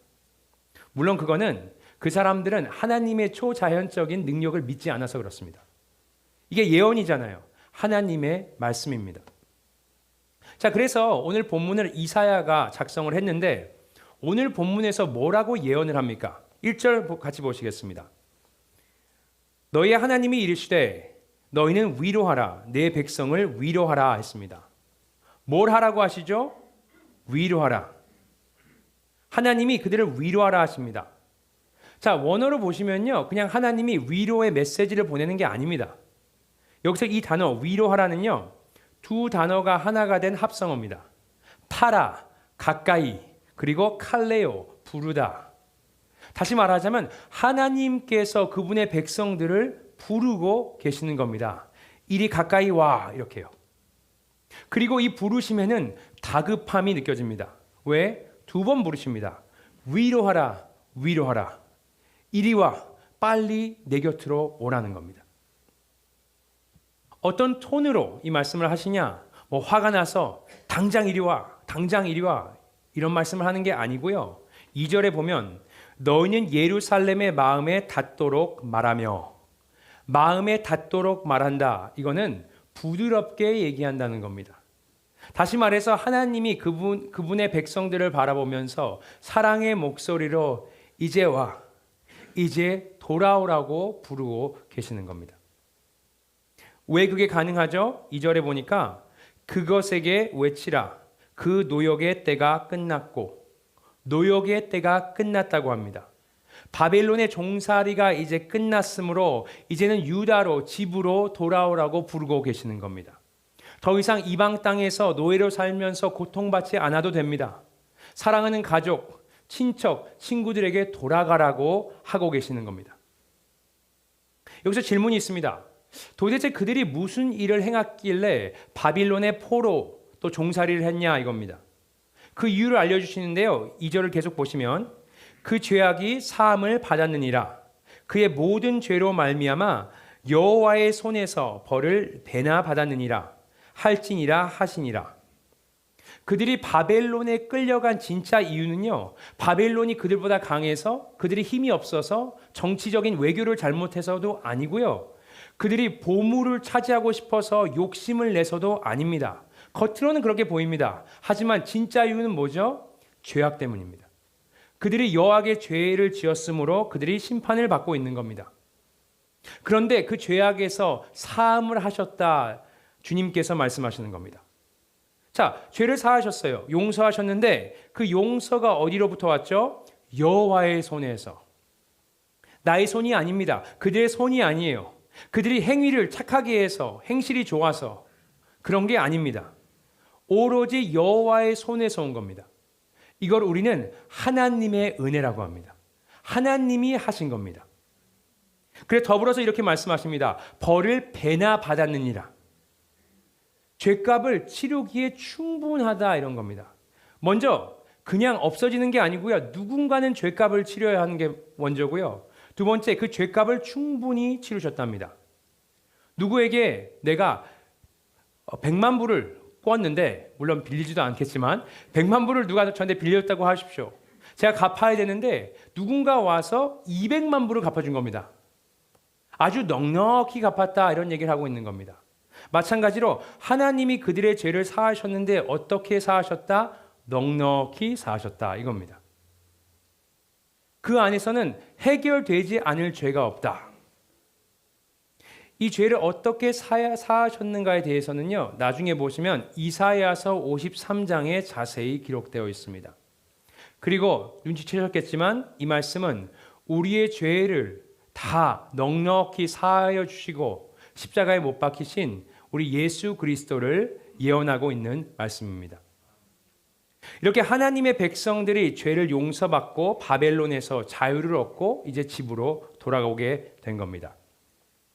물론 그거는 그 사람들은 하나님의 초자연적인 능력을 믿지 않아서 그렇습니다. 이게 예언이잖아요. 하나님의 말씀입니다. 자, 그래서 오늘 본문을 이사야가 작성을 했는데 오늘 본문에서 뭐라고 예언을 합니까? 1절 같이 보시겠습니다. 너희의 하나님이 이르시되 너희는 위로하라, 내 백성을 위로하라 했습니다. 뭘 하라고 하시죠? 위로하라. 하나님이 그들을 위로하라 하십니다. 자, 원어로 보시면요, 그냥 하나님이 위로의 메시지를 보내는 게 아닙니다. 여기서 이 단어 위로하라는요, 두 단어가 하나가 된 합성어입니다. 파라, 가까이, 그리고 칼레오, 부르다. 다시 말하자면 하나님께서 그분의 백성들을 부르고 계시는 겁니다. 이리 가까이 와, 이렇게요. 그리고 이 부르심에는 다급함이 느껴집니다. 왜? 2번 부르십니다. 위로하라, 위로하라. 이리 와, 빨리 내 곁으로 오라는 겁니다. 어떤 톤으로 이 말씀을 하시냐? 뭐 화가 나서 당장 이리 와, 당장 이리 와, 이런 말씀을 하는 게 아니고요. 2절에 보면 너희는 예루살렘의 마음에 닿도록 말하며, 마음에 닿도록 말한다. 이거는 부드럽게 얘기한다는 겁니다. 다시 말해서 하나님이 그분의 백성들을 바라보면서 사랑의 목소리로 이제 와, 이제 돌아오라고 부르고 계시는 겁니다. 왜 그게 가능하죠? 2절에 보니까 그것에게 외치라. 그 노역의 때가 끝났고, 노역의 때가 끝났다고 합니다. 바벨론의 종살이가 이제 끝났으므로 이제는 유다로, 집으로 돌아오라고 부르고 계시는 겁니다. 더 이상 이방 땅에서 노예로 살면서 고통받지 않아도 됩니다. 사랑하는 가족, 친척, 친구들에게 돌아가라고 하고 계시는 겁니다. 여기서 질문이 있습니다. 도대체 그들이 무슨 일을 행했길래 바빌론의 포로 또 종살이를 했냐 이겁니다. 그 이유를 알려주시는데요. 2절을 계속 보시면 그 죄악이 사함을 받았느니라. 그의 모든 죄로 말미암아 여호와의 손에서 벌을 배나 받았느니라. 할지니라 하시니라. 그들이 바벨론에 끌려간 진짜 이유는요, 바벨론이 그들보다 강해서, 그들이 힘이 없어서, 정치적인 외교를 잘못해서도 아니고요, 그들이 보물을 차지하고 싶어서 욕심을 내서도 아닙니다. 겉으로는 그렇게 보입니다. 하지만 진짜 이유는 뭐죠? 죄악 때문입니다. 그들이 여호와께 죄를 지었으므로 그들이 심판을 받고 있는 겁니다. 그런데 그 죄악에서 사함을 하셨다, 주님께서 말씀하시는 겁니다. 자, 죄를 사하셨어요. 용서하셨는데 그 용서가 어디로부터 왔죠? 여호와의 손에서. 나의 손이 아닙니다. 그들의 손이 아니에요. 그들이 행위를 착하게 해서, 행실이 좋아서 그런 게 아닙니다. 오로지 여호와의 손에서 온 겁니다. 이걸 우리는 하나님의 은혜라고 합니다. 하나님이 하신 겁니다. 그래 더불어서 이렇게 말씀하십니다. 벌을 배나 받았느니라. 죄값을 치르기에 충분하다 이런 겁니다. 먼저 그냥 없어지는 게 아니고요. 누군가는 죄값을 치러야 하는 게 먼저고요. 두 번째, 그 죄값을 충분히 치르셨답니다. 누구에게 내가 100만 불을 꿨는데, 물론 빌리지도 않겠지만 100만 불을 누가 저한테 빌렸다고 하십시오. 제가 갚아야 되는데 누군가 와서 200만 불을 갚아준 겁니다. 아주 넉넉히 갚았다 이런 얘기를 하고 있는 겁니다. 마찬가지로 하나님이 그들의 죄를 사하셨는데 어떻게 사하셨다? 넉넉히 사하셨다 이겁니다. 그 안에서는 해결되지 않을 죄가 없다. 이 죄를 어떻게 사하셨는가에 대해서는요, 나중에 보시면 이사야서 53장에 자세히 기록되어 있습니다. 그리고 눈치채셨겠지만 이 말씀은 우리의 죄를 다 넉넉히 사하여 주시고 십자가에 못 박히신 우리 예수 그리스도를 예언하고 있는 말씀입니다. 이렇게 하나님의 백성들이 죄를 용서받고 바벨론에서 자유를 얻고 이제 집으로 돌아오게 된 겁니다.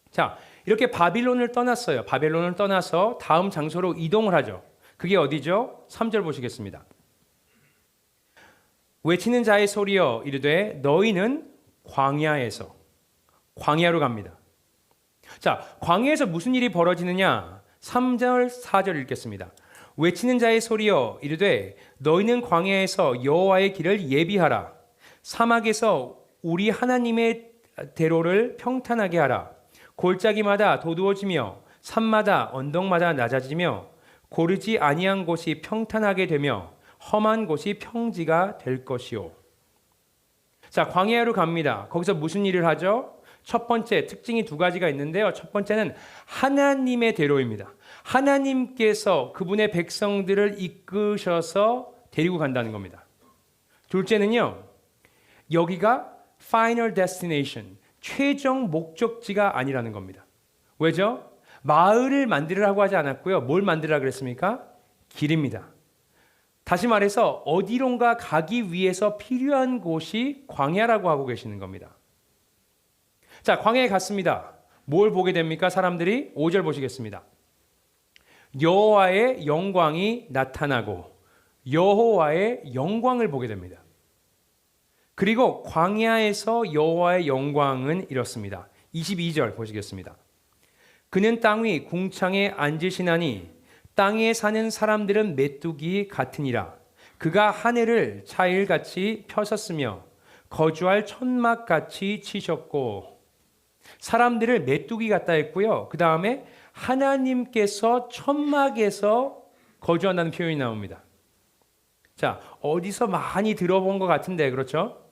자, 이렇게 바빌론을 떠났어요. 바벨론을 떠나서 다음 장소로 이동을 하죠. 그게 어디죠? 3절 보시겠습니다. 외치는 자의 소리여 이르되 너희는 광야로 갑니다. 자, 광야에서 무슨 일이 벌어지느냐? 3절, 4절 읽겠습니다. 외치는 자의 소리여 이르되 너희는 광야에서 여호와의 길을 예비하라. 사막에서 우리 하나님의 대로를 평탄하게 하라. 골짜기마다 도두어지며 산마다 언덕마다 낮아지며 고르지 아니한 곳이 평탄하게 되며 험한 곳이 평지가 될 것이요. 자, 광야로 갑니다. 거기서 무슨 일을 하죠? 첫 번째 특징이 두 가지가 있는데요. 첫 번째는 하나님의 대로입니다. 하나님께서 그분의 백성들을 이끄셔서 데리고 간다는 겁니다. 둘째는요, 여기가 final destination, 최종 목적지가 아니라는 겁니다. 왜죠? 마을을 만들으라고 하지 않았고요. 뭘 만들으라 그랬습니까? 길입니다. 다시 말해서 어디론가 가기 위해서 필요한 곳이 광야라고 하고 계시는 겁니다. 자, 광야에 갔습니다. 뭘 보게 됩니까? 사람들이 5절 보시겠습니다. 여호와의 영광이 나타나고 여호와의 영광을 보게 됩니다. 그리고 광야에서 여호와의 영광은 이렇습니다. 22절 보시겠습니다. 그는 땅 위 궁창에 앉으시나니 땅에 사는 사람들은 메뚜기 같으니라. 그가 하늘을 차일같이 펴셨으며 거주할 천막같이 치셨고, 사람들을 메뚜기 같다 했고요. 그 다음에 하나님께서 천막에서 거주한다는 표현이 나옵니다. 자, 어디서 많이 들어본 것 같은데, 그렇죠?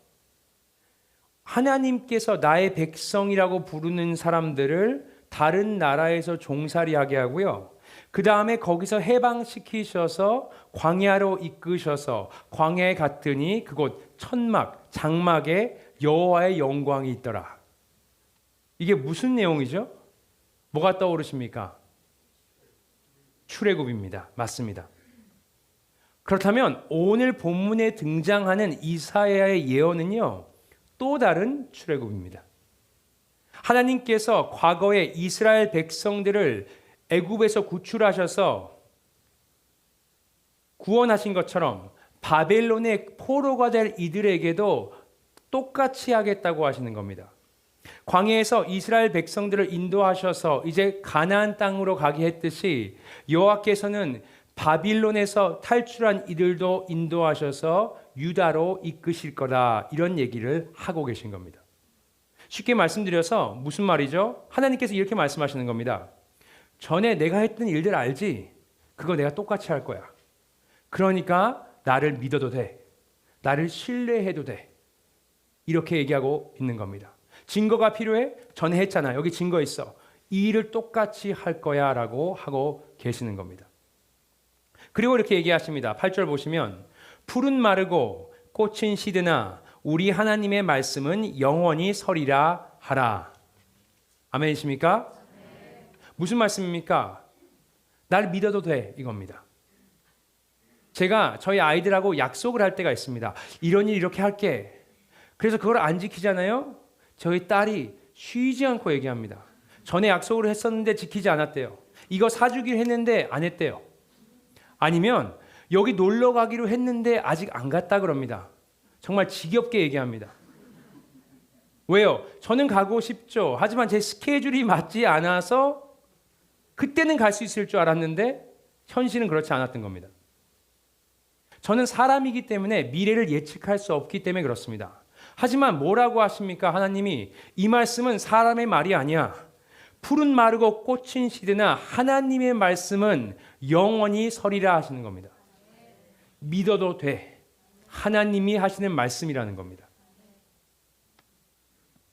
하나님께서 나의 백성이라고 부르는 사람들을 다른 나라에서 종살이하게 하고요. 그 다음에 거기서 해방시키셔서 광야로 이끄셔서 광야에 갔더니 그곳 천막, 장막에 여호와의 영광이 있더라. 이게 무슨 내용이죠? 뭐가 떠오르십니까? 출애굽입니다. 맞습니다. 그렇다면 오늘 본문에 등장하는 이사야의 예언은요, 또 다른 출애굽입니다. 하나님께서 과거에 이스라엘 백성들을 애굽에서 구출하셔서 구원하신 것처럼 바벨론의 포로가 될 이들에게도 똑같이 하겠다고 하시는 겁니다. 광야에서 이스라엘 백성들을 인도하셔서 이제 가나안 땅으로 가게 했듯이 여호와께서는 바빌론에서 탈출한 이들도 인도하셔서 유다로 이끄실 거다, 이런 얘기를 하고 계신 겁니다. 쉽게 말씀드려서 무슨 말이죠? 하나님께서 이렇게 말씀하시는 겁니다. 전에 내가 했던 일들 알지? 그거 내가 똑같이 할 거야. 그러니까 나를 믿어도 돼. 나를 신뢰해도 돼. 이렇게 얘기하고 있는 겁니다. 증거가 필요해? 전에 했잖아. 여기 증거 있어. 이 일을 똑같이 할 거야 라고 하고 계시는 겁니다. 그리고 이렇게 얘기하십니다. 8절 보시면 풀은 마르고 꽃은 시드나 우리 하나님의 말씀은 영원히 서리라 하라. 아멘이십니까? 무슨 말씀입니까? 날 믿어도 돼, 이겁니다. 제가 저희 아이들하고 약속을 할 때가 있습니다. 이런 일 이렇게 할게. 그래서 그걸 안 지키잖아요. 저희 딸이 쉬지 않고 얘기합니다. 전에 약속을 했었는데 지키지 않았대요. 이거 사주기로 했는데 안 했대요. 아니면 여기 놀러 가기로 했는데 아직 안 갔다 그럽니다. 정말 지겹게 얘기합니다. 왜요? 저는 가고 싶죠. 하지만 제 스케줄이 맞지 않아서 그때는 갈 수 있을 줄 알았는데 현실은 그렇지 않았던 겁니다. 저는 사람이기 때문에 미래를 예측할 수 없기 때문에 그렇습니다. 하지만 뭐라고 하십니까? 하나님이 이 말씀은 사람의 말이 아니야. 풀은 마르고 꽃은 시드나 하나님의 말씀은 영원히 서리라 하시는 겁니다. 믿어도 돼. 하나님이 하시는 말씀이라는 겁니다.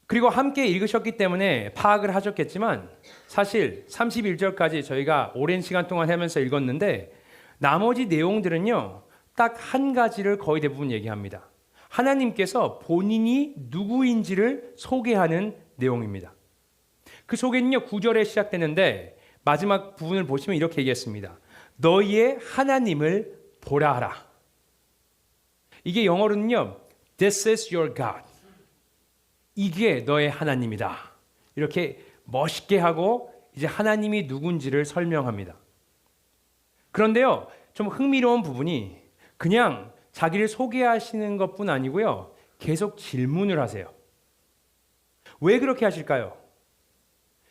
그리고 함께 읽으셨기 때문에 파악을 하셨겠지만 사실 31절까지 저희가 오랜 시간 동안 하면서 읽었는데 나머지 내용들은요, 딱 한 가지를 거의 대부분 얘기합니다. 하나님께서 본인이 누구인지를 소개하는 내용입니다. 그 소개는요 9절에 시작되는데 마지막 부분을 보시면 이렇게 얘기했습니다. 너희의 하나님을 보라 하라. 이게 영어로는요 This is your God. 이게 너의 하나님이다. 이렇게 멋있게 하고 이제 하나님이 누군지를 설명합니다. 그런데요 좀 흥미로운 부분이 그냥 자기를 소개하시는 것뿐 아니고요 계속 질문을 하세요. 왜 그렇게 하실까요?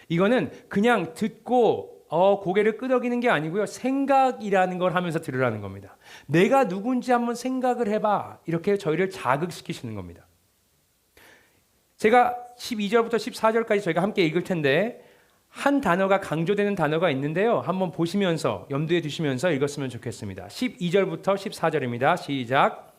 이거는 그냥 듣고 고개를 끄덕이는 게 아니고요 생각이라는 걸 하면서 들으라는 겁니다. 내가 누군지 한번 생각을 해봐. 이렇게 저희를 자극시키시는 겁니다. 제가 12절부터 14절까지 저희가 함께 읽을 텐데 한 단어가 강조되는 단어가 있는데요. 한번 보시면서 염두에 두시면서 읽었으면 좋겠습니다. 12절부터 14절입니다. 시작.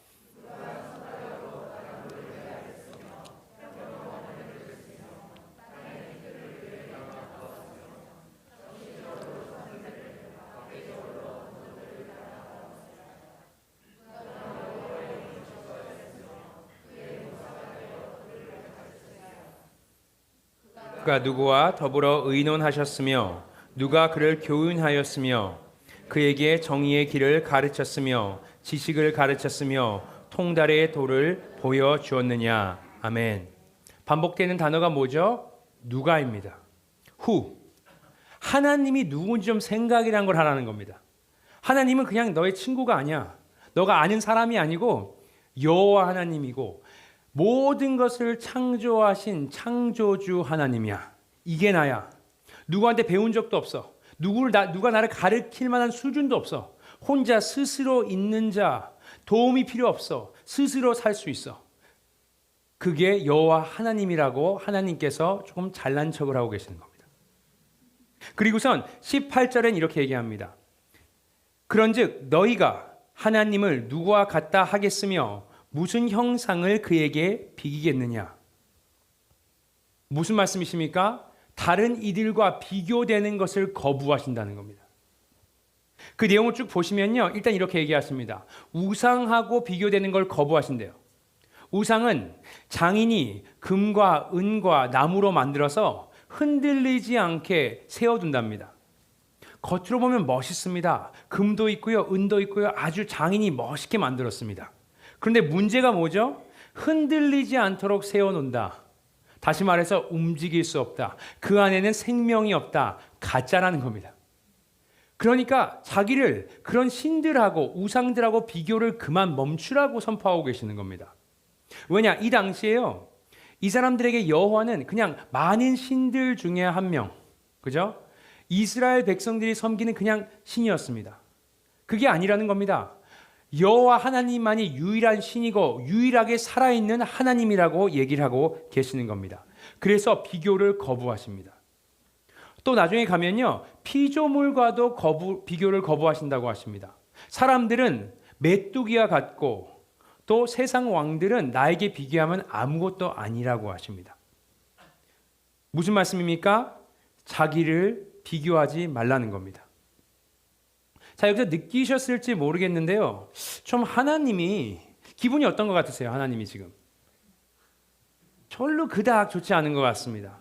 그가 누구와 더불어 의논하셨으며 누가 그를 교훈하였으며 그에게 정의의 길을 가르쳤으며 지식을 가르쳤으며 통달의 도를 보여주었느냐. 아멘. 반복되는 단어가 뭐죠? 누가입니다. 후. 하나님이 누군지 좀 생각이란 걸 하라는 겁니다. 하나님은 그냥 너의 친구가 아니야. 너가 아는 사람이 아니고 여호와 하나님이고 모든 것을 창조하신 창조주 하나님이야. 이게 나야. 누구한테 배운 적도 없어. 누가 나를 가르칠 만한 수준도 없어. 혼자 스스로 있는 자, 도움이 필요 없어. 스스로 살 수 있어. 그게 여호와 하나님이라고 하나님께서 조금 잘난 척을 하고 계시는 겁니다. 그리고선 18절엔 이렇게 얘기합니다. 그런즉 너희가 하나님을 누구와 같다 하겠으며 무슨 형상을 그에게 비기겠느냐? 무슨 말씀이십니까? 다른 이들과 비교되는 것을 거부하신다는 겁니다. 그 내용을 쭉 보시면요. 일단 이렇게 얘기하십니다. 우상하고 비교되는 걸 거부하신대요. 우상은 장인이 금과 은과 나무로 만들어서 흔들리지 않게 세워둔답니다. 겉으로 보면 멋있습니다. 금도 있고요. 은도 있고요. 아주 장인이 멋있게 만들었습니다. 그런데 문제가 뭐죠? 흔들리지 않도록 세워놓는다. 다시 말해서 움직일 수 없다. 그 안에는 생명이 없다. 가짜라는 겁니다. 그러니까 자기를 그런 신들하고 우상들하고 비교를 그만 멈추라고 선포하고 계시는 겁니다. 왜냐? 이 당시에요. 이 사람들에게 여호와는 그냥 많은 신들 중에 한 명. 그죠? 이스라엘 백성들이 섬기는 그냥 신이었습니다. 그게 아니라는 겁니다. 여호와 하나님만이 유일한 신이고 유일하게 살아있는 하나님이라고 얘기를 하고 계시는 겁니다. 그래서 비교를 거부하십니다. 또 나중에 가면요. 피조물과도 비교를 거부하신다고 하십니다. 사람들은 메뚜기와 같고 또 세상 왕들은 나에게 비교하면 아무것도 아니라고 하십니다. 무슨 말씀입니까? 자기를 비교하지 말라는 겁니다. 자, 여기서 느끼셨을지 모르겠는데요. 좀 하나님이 기분이 어떤 것 같으세요? 하나님이 지금 별로 그닥 좋지 않은 것 같습니다.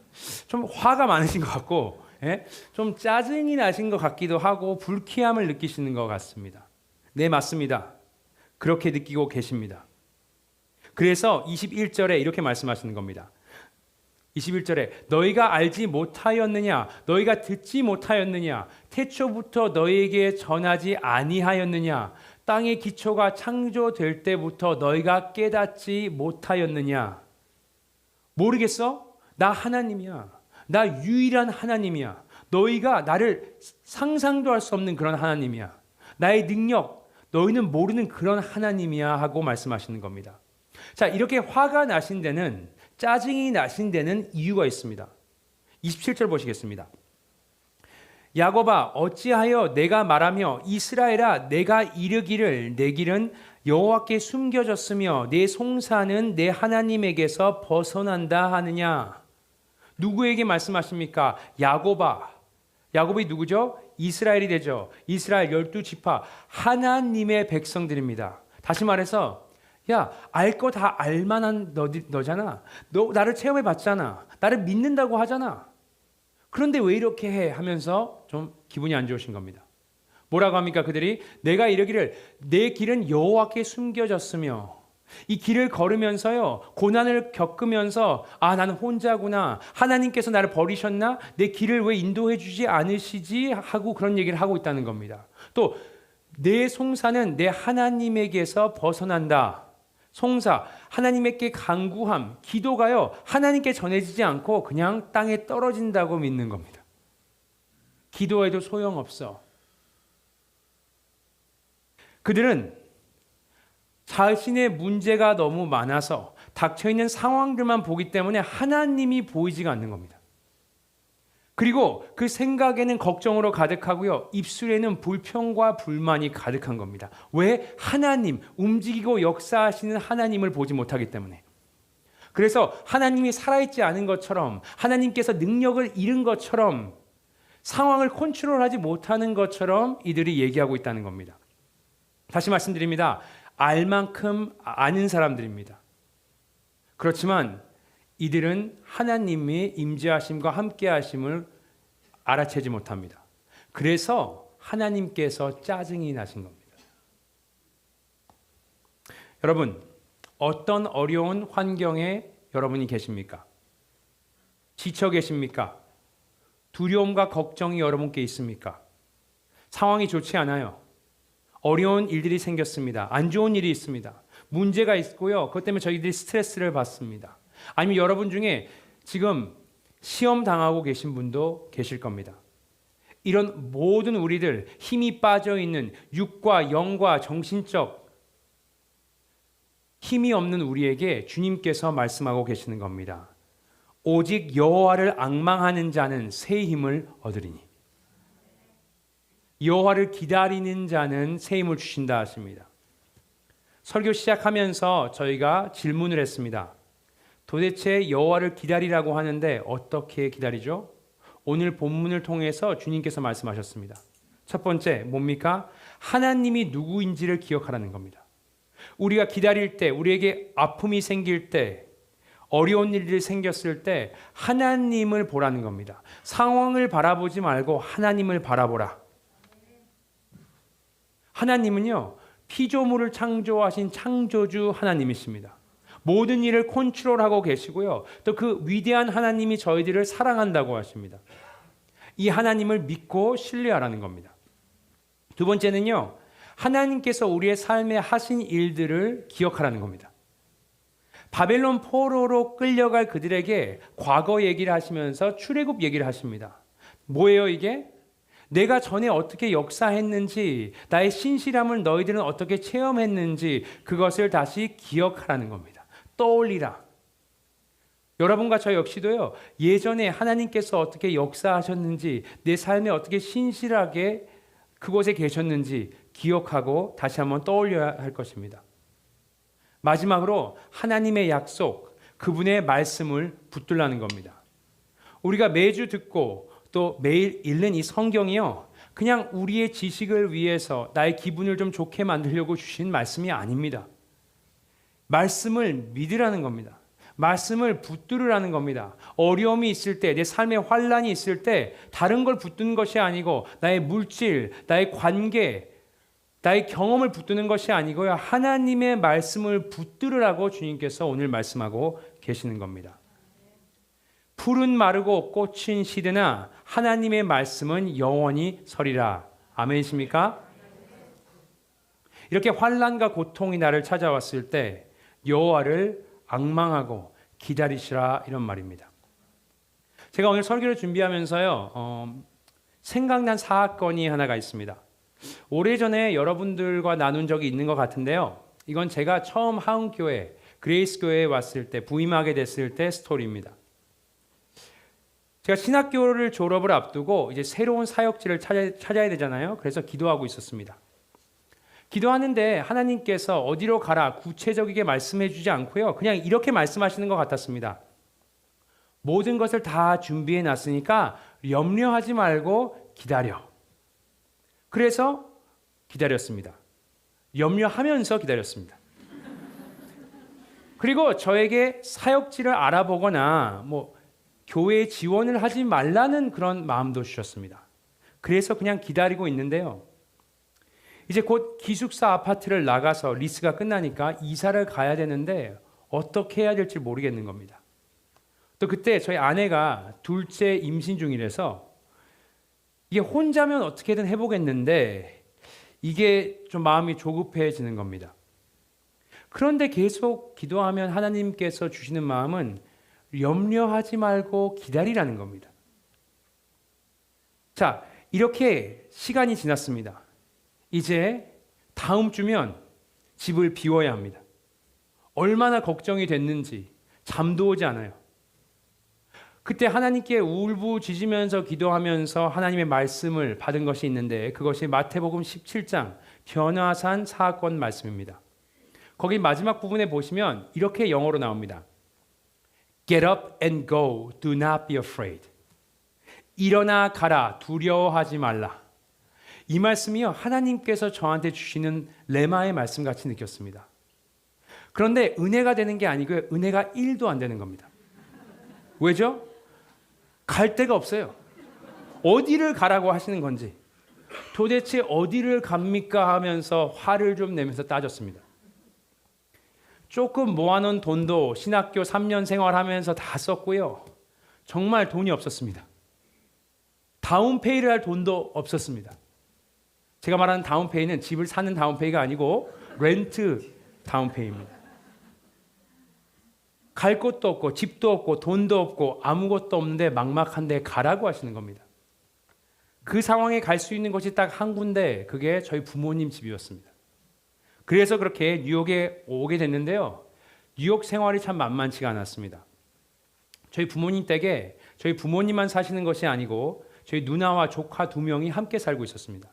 좀 화가 많으신 것 같고 좀 짜증이 나신 것 같기도 하고 불쾌함을 느끼시는 것 같습니다. 네, 맞습니다. 그렇게 느끼고 계십니다. 그래서 21절에 이렇게 말씀하시는 겁니다. 21절에 너희가 알지 못하였느냐? 너희가 듣지 못하였느냐? 태초부터 너희에게 전하지 아니하였느냐? 땅의 기초가 창조될 때부터 너희가 깨닫지 못하였느냐? 모르겠어? 나 하나님이야. 나 유일한 하나님이야. 너희가 나를 상상도 할 수 없는 그런 하나님이야. 나의 능력, 너희는 모르는 그런 하나님이야 하고 말씀하시는 겁니다. 자, 이렇게 화가 나신 데는, 짜증이 나신 데는 이유가 있습니다. 27절 보시겠습니다. 야곱아 어찌하여 내가 말하며 이스라엘아 내가 이르기를 내 길은 여호와께 숨겨졌으며 내 송사는 내 하나님에게서 벗어난다 하느냐? 누구에게 말씀하십니까? 야곱아. 야곱이 누구죠? 이스라엘이 되죠. 이스라엘 12지파 하나님의 백성들입니다. 다시 말해서 야, 알 거 다 알만한 너잖아. 너 나를 체험해 봤잖아. 나를 믿는다고 하잖아. 그런데 왜 이렇게 해? 하면서 좀 기분이 안 좋으신 겁니다. 뭐라고 합니까? 그들이 내가 이르기를 내 길은 여호와께 숨겨졌으며 이 길을 걸으면서요. 고난을 겪으면서 아, 나는 혼자구나. 하나님께서 나를 버리셨나? 내 길을 왜 인도해 주지 않으시지? 하고 그런 얘기를 하고 있다는 겁니다. 또 내 송사는 내 하나님에게서 벗어난다. 송사, 하나님께 간구함, 기도가요. 하나님께 전해지지 않고 그냥 땅에 떨어진다고 믿는 겁니다. 기도해도 소용없어. 그들은 자신의 문제가 너무 많아서 닥쳐있는 상황들만 보기 때문에 하나님이 보이지가 않는 겁니다. 그리고 그 생각에는 걱정으로 가득하고요. 입술에는 불평과 불만이 가득한 겁니다. 왜? 하나님, 움직이고 역사하시는 하나님을 보지 못하기 때문에. 그래서 하나님이 살아있지 않은 것처럼, 하나님께서 능력을 잃은 것처럼, 상황을 컨트롤하지 못하는 것처럼 이들이 얘기하고 있다는 겁니다. 다시 말씀드립니다. 알 만큼 아는 사람들입니다. 그렇지만 이들은 하나님의 임재하심과 함께하심을 알아채지 못합니다. 그래서 하나님께서 짜증이 나신 겁니다. 여러분, 어떤 어려운 환경에 여러분이 계십니까? 지쳐 계십니까? 두려움과 걱정이 여러분께 있습니까? 상황이 좋지 않아요. 어려운 일들이 생겼습니다. 안 좋은 일이 있습니다. 문제가 있고요. 그것 때문에 저희들이 스트레스를 받습니다. 아니면 여러분 중에 지금 시험 당하고 계신 분도 계실 겁니다. 이런 모든 우리들, 힘이 빠져 있는 육과 영과 정신적 힘이 없는 우리에게 주님께서 말씀하고 계시는 겁니다. 오직 여호와를 앙망하는 자는 새 힘을 얻으리니. 여호와를 기다리는 자는 새 힘을 주신다 하십니다. 설교 시작하면서 저희가 질문을 했습니다. 도대체 여호와를 기다리라고 하는데 어떻게 기다리죠? 오늘 본문을 통해서 주님께서 말씀하셨습니다. 첫 번째 뭡니까? 하나님이 누구인지를 기억하라는 겁니다. 우리가 기다릴 때, 우리에게 아픔이 생길 때, 어려운 일들이 생겼을 때 하나님을 보라는 겁니다. 상황을 바라보지 말고 하나님을 바라보라. 하나님은요, 피조물을 창조하신 창조주 하나님이십니다. 모든 일을 컨트롤하고 계시고요. 또 그 위대한 하나님이 저희들을 사랑한다고 하십니다. 이 하나님을 믿고 신뢰하라는 겁니다. 두 번째는요, 하나님께서 우리의 삶에 하신 일들을 기억하라는 겁니다. 바벨론 포로로 끌려갈 그들에게 과거 얘기를 하시면서 출애굽 얘기를 하십니다. 뭐예요 이게? 내가 전에 어떻게 역사했는지, 나의 신실함을 너희들은 어떻게 체험했는지 그것을 다시 기억하라는 겁니다. 떠올리라. 여러분과 저 역시도요, 예전에 하나님께서 어떻게 역사하셨는지, 내 삶에 어떻게 신실하게 그곳에 계셨는지 기억하고 다시 한번 떠올려야 할 것입니다. 마지막으로 하나님의 약속, 그분의 말씀을 붙들라는 겁니다. 우리가 매주 듣고 또 매일 읽는 이 성경이요, 그냥 우리의 지식을 위해서 나의 기분을 좀 좋게 만들려고 주신 말씀이 아닙니다. 말씀을 믿으라는 겁니다. 말씀을 붙들으라는 겁니다. 어려움이 있을 때, 내 삶에 환란이 있을 때 다른 걸 붙드는 것이 아니고 나의 물질, 나의 관계, 나의 경험을 붙드는 것이 아니고요, 하나님의 말씀을 붙들으라고 주님께서 오늘 말씀하고 계시는 겁니다. 풀은 마르고 꽃은 시드나 하나님의 말씀은 영원히 서리라. 아멘이십니까? 이렇게 환난과 고통이 나를 찾아왔을 때 여호와를 앙망하고 기다리시라, 이런 말입니다. 제가 오늘 설교를 준비하면서요, 생각난 사건이 하나가 있습니다. 오래전에 여러분들과 나눈 적이 있는 것 같은데요, 이건 제가 처음 하은교회, 그레이스 교회에 왔을 때, 부임하게 됐을 때 스토리입니다. 제가 신학교를 졸업을 앞두고 이제 새로운 사역지를 찾아야 되잖아요. 그래서 기도하고 있었습니다. 기도하는데 하나님께서 어디로 가라 구체적이게 말씀해 주지 않고요, 그냥 이렇게 말씀하시는 것 같았습니다. 모든 것을 다 준비해 놨으니까 염려하지 말고 기다려. 그래서 기다렸습니다. 염려하면서 기다렸습니다. 그리고 저에게 사역지를 알아보거나 교회에 지원을 하지 말라는 그런 마음도 주셨습니다. 그래서 그냥 기다리고 있는데요, 이제 곧 기숙사 아파트를 나가서 리스가 끝나니까 이사를 가야 되는데 어떻게 해야 될지 모르겠는 겁니다. 또 그때 저희 아내가 둘째 임신 중이라서 이게 혼자면 어떻게든 해보겠는데 이게 좀 마음이 조급해지는 겁니다. 그런데 계속 기도하면 하나님께서 주시는 마음은 염려하지 말고 기다리라는 겁니다. 자, 이렇게 시간이 지났습니다. 이제 다음 주면 집을 비워야 합니다. 얼마나 걱정이 됐는지 잠도 오지 않아요. 그때 하나님께 울부짖으면서 기도하면서 하나님의 말씀을 받은 것이 있는데 그것이 마태복음 17장 변화산 사건 말씀입니다. 거기 마지막 부분에 보시면 이렇게 영어로 나옵니다. Get up and go. Do not be afraid. 일어나 가라. 두려워하지 말라. 이 말씀이요, 하나님께서 저한테 주시는 레마의 말씀 같이 느꼈습니다. 그런데 은혜가 되는 게 아니고요, 은혜가 1도 안 되는 겁니다. 왜죠? 갈 데가 없어요. 어디를 가라고 하시는 건지, 도대체 어디를 갑니까 하면서 화를 좀 내면서 따졌습니다. 조금 모아놓은 돈도 신학교 3년 생활하면서 다 썼고요. 정말 돈이 없었습니다. 다운페이를 할 돈도 없었습니다. 제가 말하는 다운페이는 집을 사는 다운페이가 아니고 렌트 다운페이입니다. 갈 곳도 없고 집도 없고 돈도 없고 아무것도 없는데 막막한데 가라고 하시는 겁니다. 그 상황에 갈 수 있는 곳이 딱 한 군데, 그게 저희 부모님 집이었습니다. 그래서 그렇게 뉴욕에 오게 됐는데요. 뉴욕 생활이 참 만만치가 않았습니다. 저희 부모님 댁에 저희 부모님만 사시는 것이 아니고 저희 누나와 조카 2명이 함께 살고 있었습니다.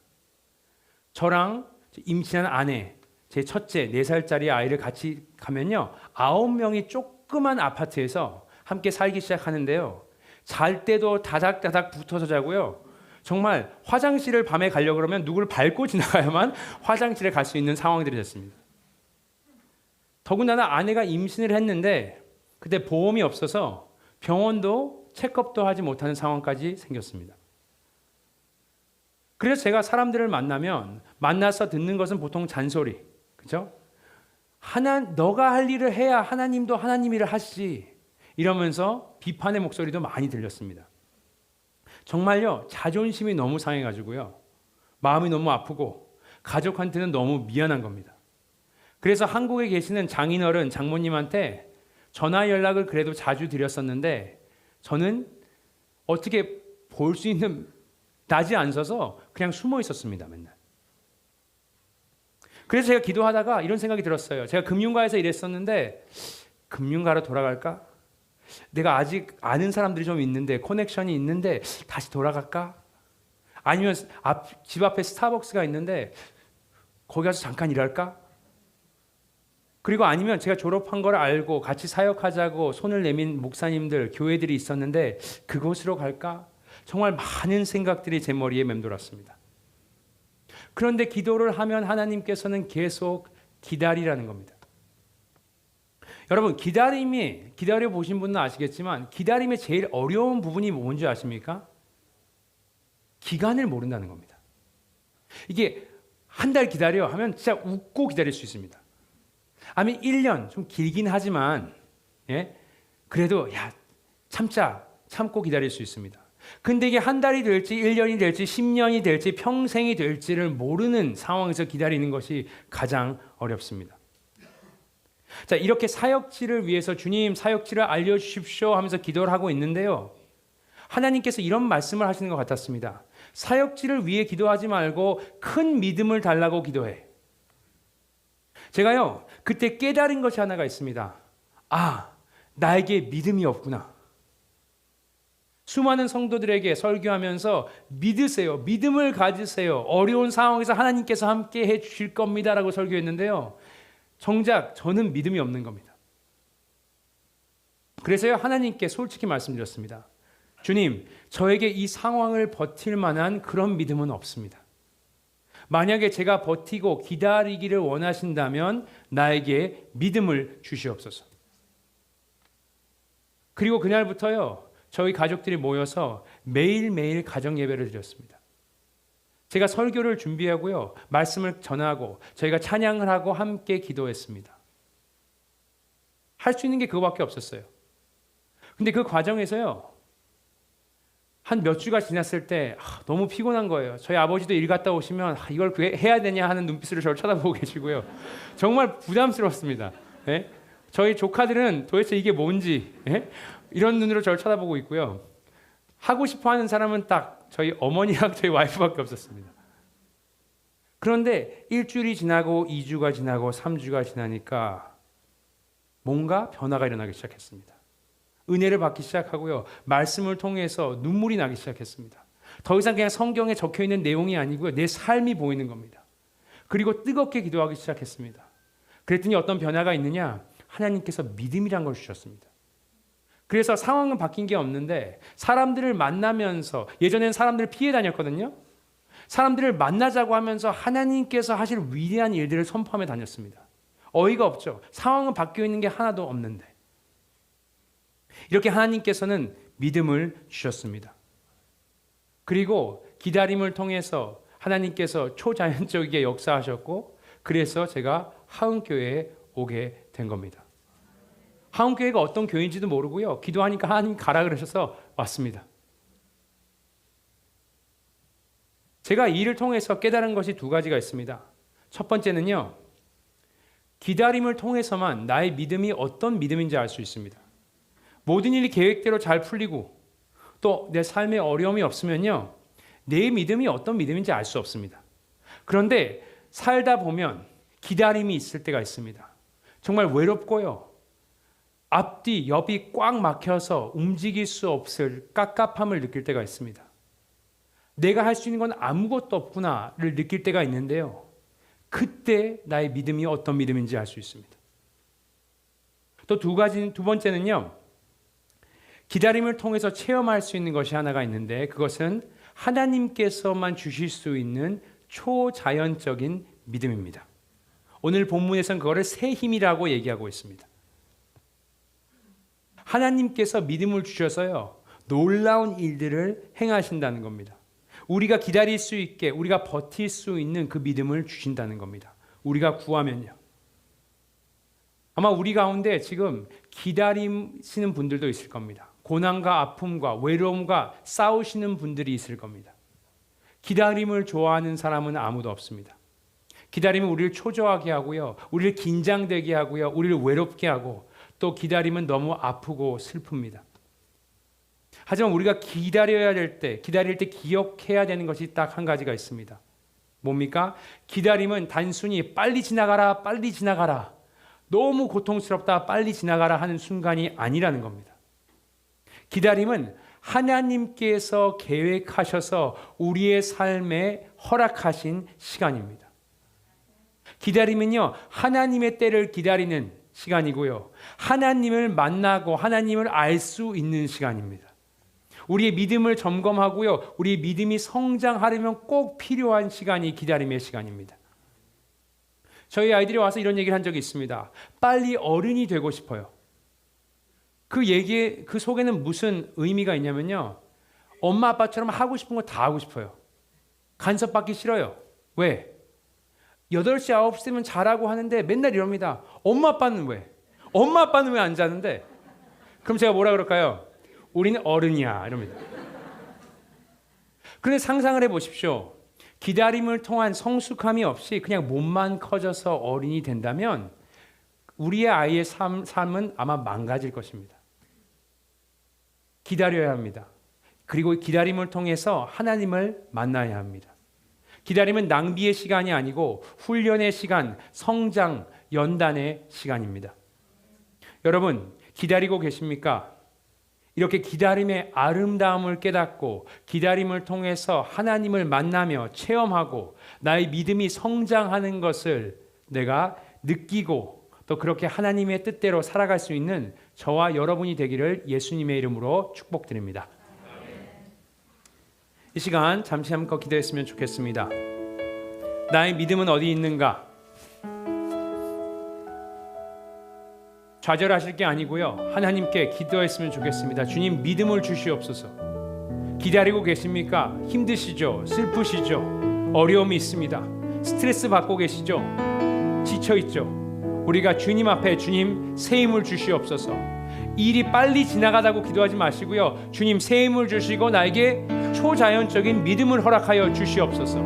저랑 임신한 아내, 제 첫째 4살짜리 아이를 같이 가면요, 9명이 조그만 아파트에서 함께 살기 시작하는데요. 잘 때도 다닥다닥 붙어서 자고요. 정말 화장실을 밤에 가려고 그러면 누구를 밟고 지나가야만 화장실에 갈 수 있는 상황들이 됐습니다. 더군다나 아내가 임신을 했는데 그때 보험이 없어서 병원도 체크업도 하지 못하는 상황까지 생겼습니다. 그래서 제가 사람들을 만나서 듣는 것은 보통 잔소리, 그죠? 너가 할 일을 해야 하나님도 하나님 일을 하시지, 이러면서 비판의 목소리도 많이 들렸습니다. 정말요, 자존심이 너무 상해가지고요, 마음이 너무 아프고 가족한테는 너무 미안한 겁니다. 그래서 한국에 계시는 장인어른, 장모님한테 전화 연락을 그래도 자주 드렸었는데 저는 어떻게 볼 수 있는 낮이 안 서서 그냥 숨어 있었습니다, 맨날. 그래서 제가 기도하다가 이런 생각이 들었어요. 제가 금융가에서 일했었는데 금융가로 돌아갈까? 내가 아직 아는 사람들이 좀 있는데, 커넥션이 있는데 다시 돌아갈까? 아니면 집 앞에 스타벅스가 있는데 거기 가서 잠깐 일할까? 그리고 아니면 제가 졸업한 걸 알고 같이 사역하자고 손을 내민 목사님들, 교회들이 있었는데 그곳으로 갈까? 정말 많은 생각들이 제 머리에 맴돌았습니다. 그런데 기도를 하면 하나님께서는 계속 기다리라는 겁니다. 여러분, 기다려 보신 분은 아시겠지만 기다림의 제일 어려운 부분이 뭔지 아십니까? 기간을 모른다는 겁니다. 이게 한 달 기다려 하면 진짜 웃고 기다릴 수 있습니다. 아니면 1년, 좀 길긴 하지만 그래도 참고 기다릴 수 있습니다. 근데 이게 한 달이 될지 1년이 될지 10년이 될지 평생이 될지를 모르는 상황에서 기다리는 것이 가장 어렵습니다. 자, 이렇게 사역지를 위해서 주님 사역지를 알려주십시오 하면서 기도를 하고 있는데요. 하나님께서 이런 말씀을 하시는 것 같았습니다. 사역지를 위해 기도하지 말고 큰 믿음을 달라고 기도해. 제가요, 그때 깨달은 것이 하나가 있습니다. 나에게 믿음이 없구나. 수많은 성도들에게 설교하면서 믿으세요. 믿음을 가지세요. 어려운 상황에서 하나님께서 함께 해 주실 겁니다라고 설교했는데요. 정작 저는 믿음이 없는 겁니다. 그래서요, 하나님께 솔직히 말씀드렸습니다. 주님, 저에게 이 상황을 버틸 만한 그런 믿음은 없습니다. 만약에 제가 버티고 기다리기를 원하신다면 나에게 믿음을 주시옵소서. 그리고 그날부터요, 저희 가족들이 모여서 매일매일 가정 예배를 드렸습니다. 제가 설교를 준비하고요, 말씀을 전하고 저희가 찬양을 하고 함께 기도했습니다. 할 수 있는 게 그거밖에 없었어요. 근데 그 과정에서요, 한 몇 주가 지났을 때 너무 피곤한 거예요. 저희 아버지도 일 갔다 오시면 이걸 해야 되냐 하는 눈빛으로 저를 쳐다보고 계시고요. 정말 부담스러웠습니다. 저희 조카들은 도대체 이게 뭔지 이런 눈으로 저를 쳐다보고 있고요. 하고 싶어 하는 사람은 딱 저희 어머니랑 저희 와이프밖에 없었습니다. 그런데 일주일이 지나고 2주가 지나고 3주가 지나니까 뭔가 변화가 일어나기 시작했습니다. 은혜를 받기 시작하고요. 말씀을 통해서 눈물이 나기 시작했습니다. 더 이상 그냥 성경에 적혀있는 내용이 아니고요. 내 삶이 보이는 겁니다. 그리고 뜨겁게 기도하기 시작했습니다. 그랬더니 어떤 변화가 있느냐? 하나님께서 믿음이란 걸 주셨습니다. 그래서 상황은 바뀐 게 없는데 사람들을 만나면서, 예전엔 사람들을 피해 다녔거든요. 사람들을 만나자고 하면서 하나님께서 하실 위대한 일들을 선포하며 다녔습니다. 어이가 없죠. 상황은 바뀌어 있는 게 하나도 없는데. 이렇게 하나님께서는 믿음을 주셨습니다. 그리고 기다림을 통해서 하나님께서 초자연적이게 역사하셨고, 그래서 제가 하은교회에 오게 된 겁니다. 하은교회가 어떤 교회인지도 모르고요. 기도하니까 하나님 가라 그러셔서 왔습니다. 제가 이 일을 통해서 깨달은 것이 두 가지가 있습니다. 첫 번째는요, 기다림을 통해서만 나의 믿음이 어떤 믿음인지 알 수 있습니다. 모든 일이 계획대로 잘 풀리고 또 내 삶에 어려움이 없으면요, 내 믿음이 어떤 믿음인지 알 수 없습니다. 그런데 살다 보면 기다림이 있을 때가 있습니다. 정말 외롭고요, 앞뒤 옆이 꽉 막혀서 움직일 수 없을 깝깝함을 느낄 때가 있습니다. 내가 할 수 있는 건 아무것도 없구나를 느낄 때가 있는데요, 그때 나의 믿음이 어떤 믿음인지 알 수 있습니다. 또 두 번째는요, 기다림을 통해서 체험할 수 있는 것이 하나가 있는데, 그것은 하나님께서만 주실 수 있는 초자연적인 믿음입니다. 오늘 본문에서는 그거를 새 힘이라고 얘기하고 있습니다. 하나님께서 믿음을 주셔서요, 놀라운 일들을 행하신다는 겁니다. 우리가 기다릴 수 있게, 우리가 버틸 수 있는 그 믿음을 주신다는 겁니다. 우리가 구하면요. 아마 우리 가운데 지금 기다리시는 분들도 있을 겁니다. 고난과 아픔과 외로움과 싸우시는 분들이 있을 겁니다. 기다림을 좋아하는 사람은 아무도 없습니다. 기다림은 우리를 초조하게 하고요, 우리를 긴장되게 하고요, 우리를 외롭게 하고, 또 기다림은 너무 아프고 슬픕니다. 하지만 우리가 기다릴 때 기억해야 되는 것이 딱 한 가지가 있습니다. 뭡니까? 기다림은 단순히 빨리 지나가라, 빨리 지나가라, 너무 고통스럽다, 빨리 지나가라 하는 순간이 아니라는 겁니다. 기다림은 하나님께서 계획하셔서 우리의 삶에 허락하신 시간입니다. 기다림은요, 하나님의 때를 기다리는 시간이고요, 하나님을 만나고 하나님을 알 수 있는 시간입니다. 우리의 믿음을 점검하고요, 우리의 믿음이 성장하려면 꼭 필요한 시간이 기다림의 시간입니다. 저희 아이들이 와서 이런 얘기를 한 적이 있습니다. 빨리 어른이 되고 싶어요. 그 속에는 무슨 의미가 있냐면요, 엄마 아빠처럼 하고 싶은 거 다 하고 싶어요. 간섭받기 싫어요. 왜? 8시, 9시면 자라고 하는데 맨날 이럽니다. 엄마 아빠는 왜? 엄마 아빠는 왜 안 자는데? 그럼 제가 뭐라 그럴까요? 우리는 어른이야, 이럽니다. 그런데 상상을 해보십시오. 기다림을 통한 성숙함이 없이 그냥 몸만 커져서 어른이 된다면 우리의 아이의 삶은 아마 망가질 것입니다. 기다려야 합니다. 그리고 기다림을 통해서 하나님을 만나야 합니다. 기다림은 낭비의 시간이 아니고 훈련의 시간, 성장, 연단의 시간입니다. 여러분, 기다리고 계십니까? 이렇게 기다림의 아름다움을 깨닫고 기다림을 통해서 하나님을 만나며 체험하고 나의 믿음이 성장하는 것을 내가 느끼고 또 그렇게 하나님의 뜻대로 살아갈 수 있는 저와 여러분이 되기를 예수님의 이름으로 축복드립니다. 이 시간 잠시 한번 기도했으면 좋겠습니다. 나의 믿음은 어디 있는가? 좌절하실 게 아니고요, 하나님께 기도했으면 좋겠습니다. 주님, 믿음을 주시옵소서. 기다리고 계십니까? 힘드시죠? 슬프시죠? 어려움이 있습니다. 스트레스 받고 계시죠? 지쳐있죠? 우리가 주님 앞에 주님 새 힘을 주시옵소서. 일이 빨리 지나가다고 기도하지 마시고요, 주님 새 힘을 주시고 나에게 초자연적인 믿음을 허락하여 주시옵소서.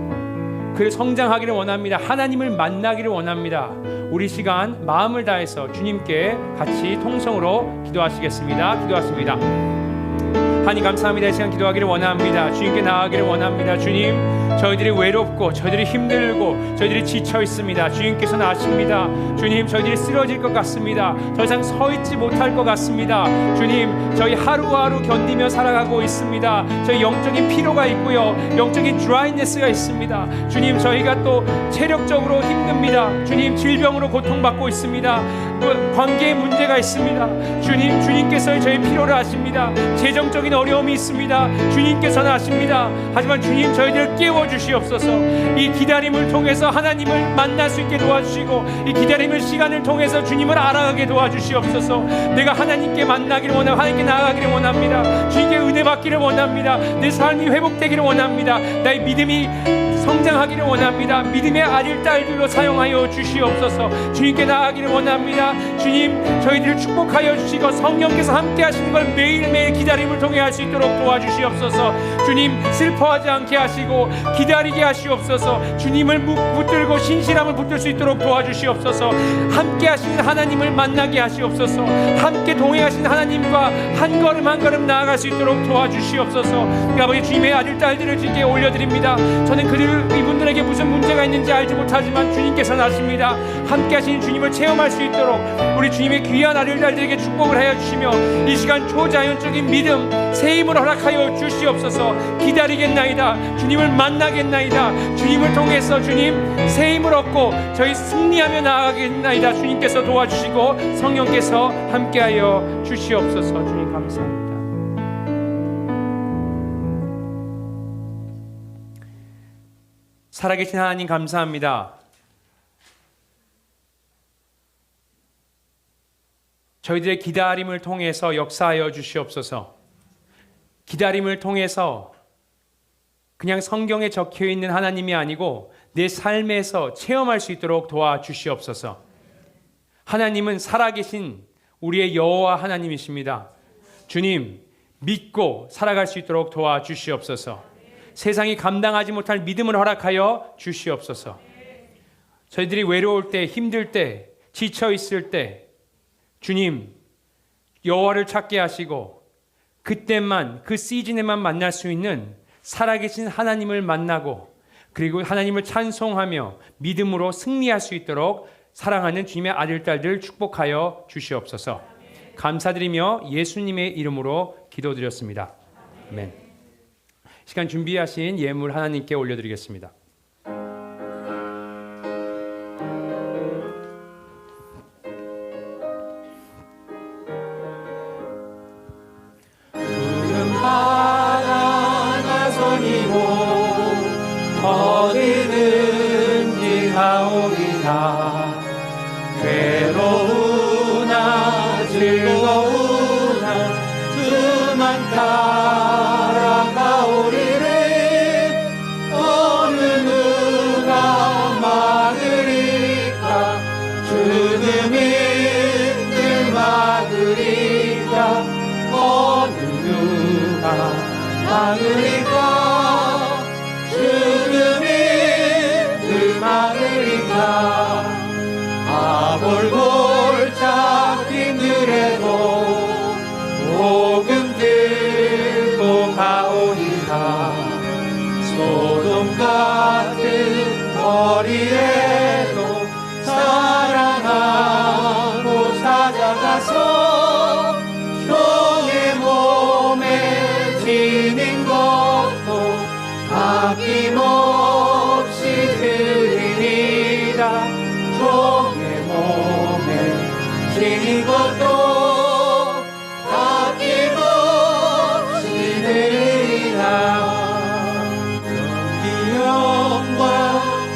그를 성장하기를 원합니다. 하나님을 만나기를 원합니다. 우리 시간 마음을 다해서 주님께 같이 통성으로 기도하시겠습니다. 기도하십니다. 하나님 감사합니다. 이 시간 기도하기를 원합니다. 주님께 나아가기를 원합니다. 주님, 저희들이 외롭고 저희들이 힘들고 저희들이 지쳐 있습니다. 주님께서는 아십니다. 주님, 저희들이 쓰러질 것 같습니다. 더 이상 서 있지 못할 것 같습니다. 주님, 저희 하루하루 견디며 살아가고 있습니다. 저희 영적인 피로가 있고요, 영적인 드라이네스가 있습니다. 주님, 저희가 또 체력적으로 힘듭니다. 주님, 질병으로 고통받고 있습니다. 관계에 문제가 있습니다. 주님, 주님께서 저희 피로를 아십니다. 재정적인 어려움이 있습니다. 주님께서는 아십니다. 하지만 주님, 저희들을 깨워주시옵소서. 이 기다림을 통해서 하나님을 만날 수 있게 도와주시고, 이 기다림의 시간을 통해서 주님을 알아가게 도와주시옵소서. 내가 하나님께 만나기를 원하고 하나님께 나아가기를 원합니다. 주님께 은혜 받기를 원합니다. 내 삶이 회복되기를 원합니다. 나의 믿음이 성장하기를 원합니다. 믿음의 아들 딸들로 사용하여 주시옵소서. 주님께 나아가기를 원합니다. 주님, 저희들을 축복하여 주시고 성령께서 함께 하시는 걸 매일매일 기다림을 통해 할 수 있도록 도와주시옵소서. 주님, 슬퍼하지 않게 하시고 기다리게 하시옵소서. 주님을 붙들고 신실함을 붙들 수 있도록 도와주시옵소서. 함께 하시는 하나님을 만나게 하시옵소서. 함께 동행하시는 하나님과 한 걸음 한 걸음 나아갈 수 있도록 도와주시옵소서. 아버지, 주님의 아들 딸들을 주님께 올려드립니다. 저는 이분들에게 무슨 문제가 있는지 알지 못하지만 주님께서는 아십니다. 함께 하시는 주님을 체험할 수 있도록 우리 주님의 귀한 아들 딸들에게 축복을 하여 주시며, 이 시간 초자연적인 믿음, 새 힘을 허락하여 주시옵소서. 기다리겠나이다. 주님을 만나겠나이다. 주님을 통해서 주님 새 힘을 얻고 저희 승리하며 나아가겠나이다. 주님께서 도와주시고 성령께서 함께하여 주시옵소서. 주님 감사합니다. 살아계신 하나님 감사합니다. 저희들의 기다림을 통해서 역사하여 주시옵소서. 기다림을 통해서 그냥 성경에 적혀 있는 하나님이 아니고 내 삶에서 체험할 수 있도록 도와주시옵소서. 하나님은 살아계신 우리의 여호와 하나님이십니다. 주님, 믿고 살아갈 수 있도록 도와주시옵소서. 세상이 감당하지 못할 믿음을 허락하여 주시옵소서. 저희들이 외로울 때, 힘들 때, 지쳐 있을 때 주님, 여호와를 찾게 하시고 그때만, 그 시즌에만 만날 수 있는 살아계신 하나님을 만나고, 그리고 하나님을 찬송하며 믿음으로 승리할 수 있도록 사랑하는 주님의 아들 딸들 축복하여 주시옵소서. 감사드리며 예수님의 이름으로 기도드렸습니다. 아멘. 시간 준비하신 예물 하나님께 올려드리겠습니다. 어디든지 가오리라. 괴로우나 즐거우나 주만 따라가오리래. 어느 누가 막으리까. 주는 힘들 막으리까. 어느 누가 막으리까. 아볼골 잡힌 들에도 복음 들고 가오리라. 소돔 같은 거리에도 사랑하고 찾아가서 종의 몸에 지닌 것도 아낌없이 드리리라. 종의 몸에 지닌 것도 아낌없이 드리리라. 영과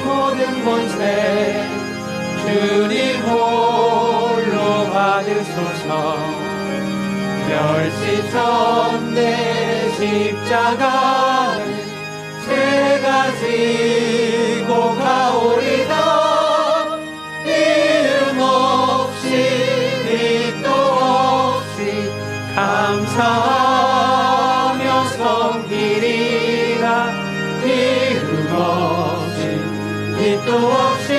모든 권세 주님 홀로 받으소서. 멸시천대 십자가는 제가 지고 가오리다. 이름 없이 빛도 없이 감사하며 섬기리라. 이름 없이 빛도 없이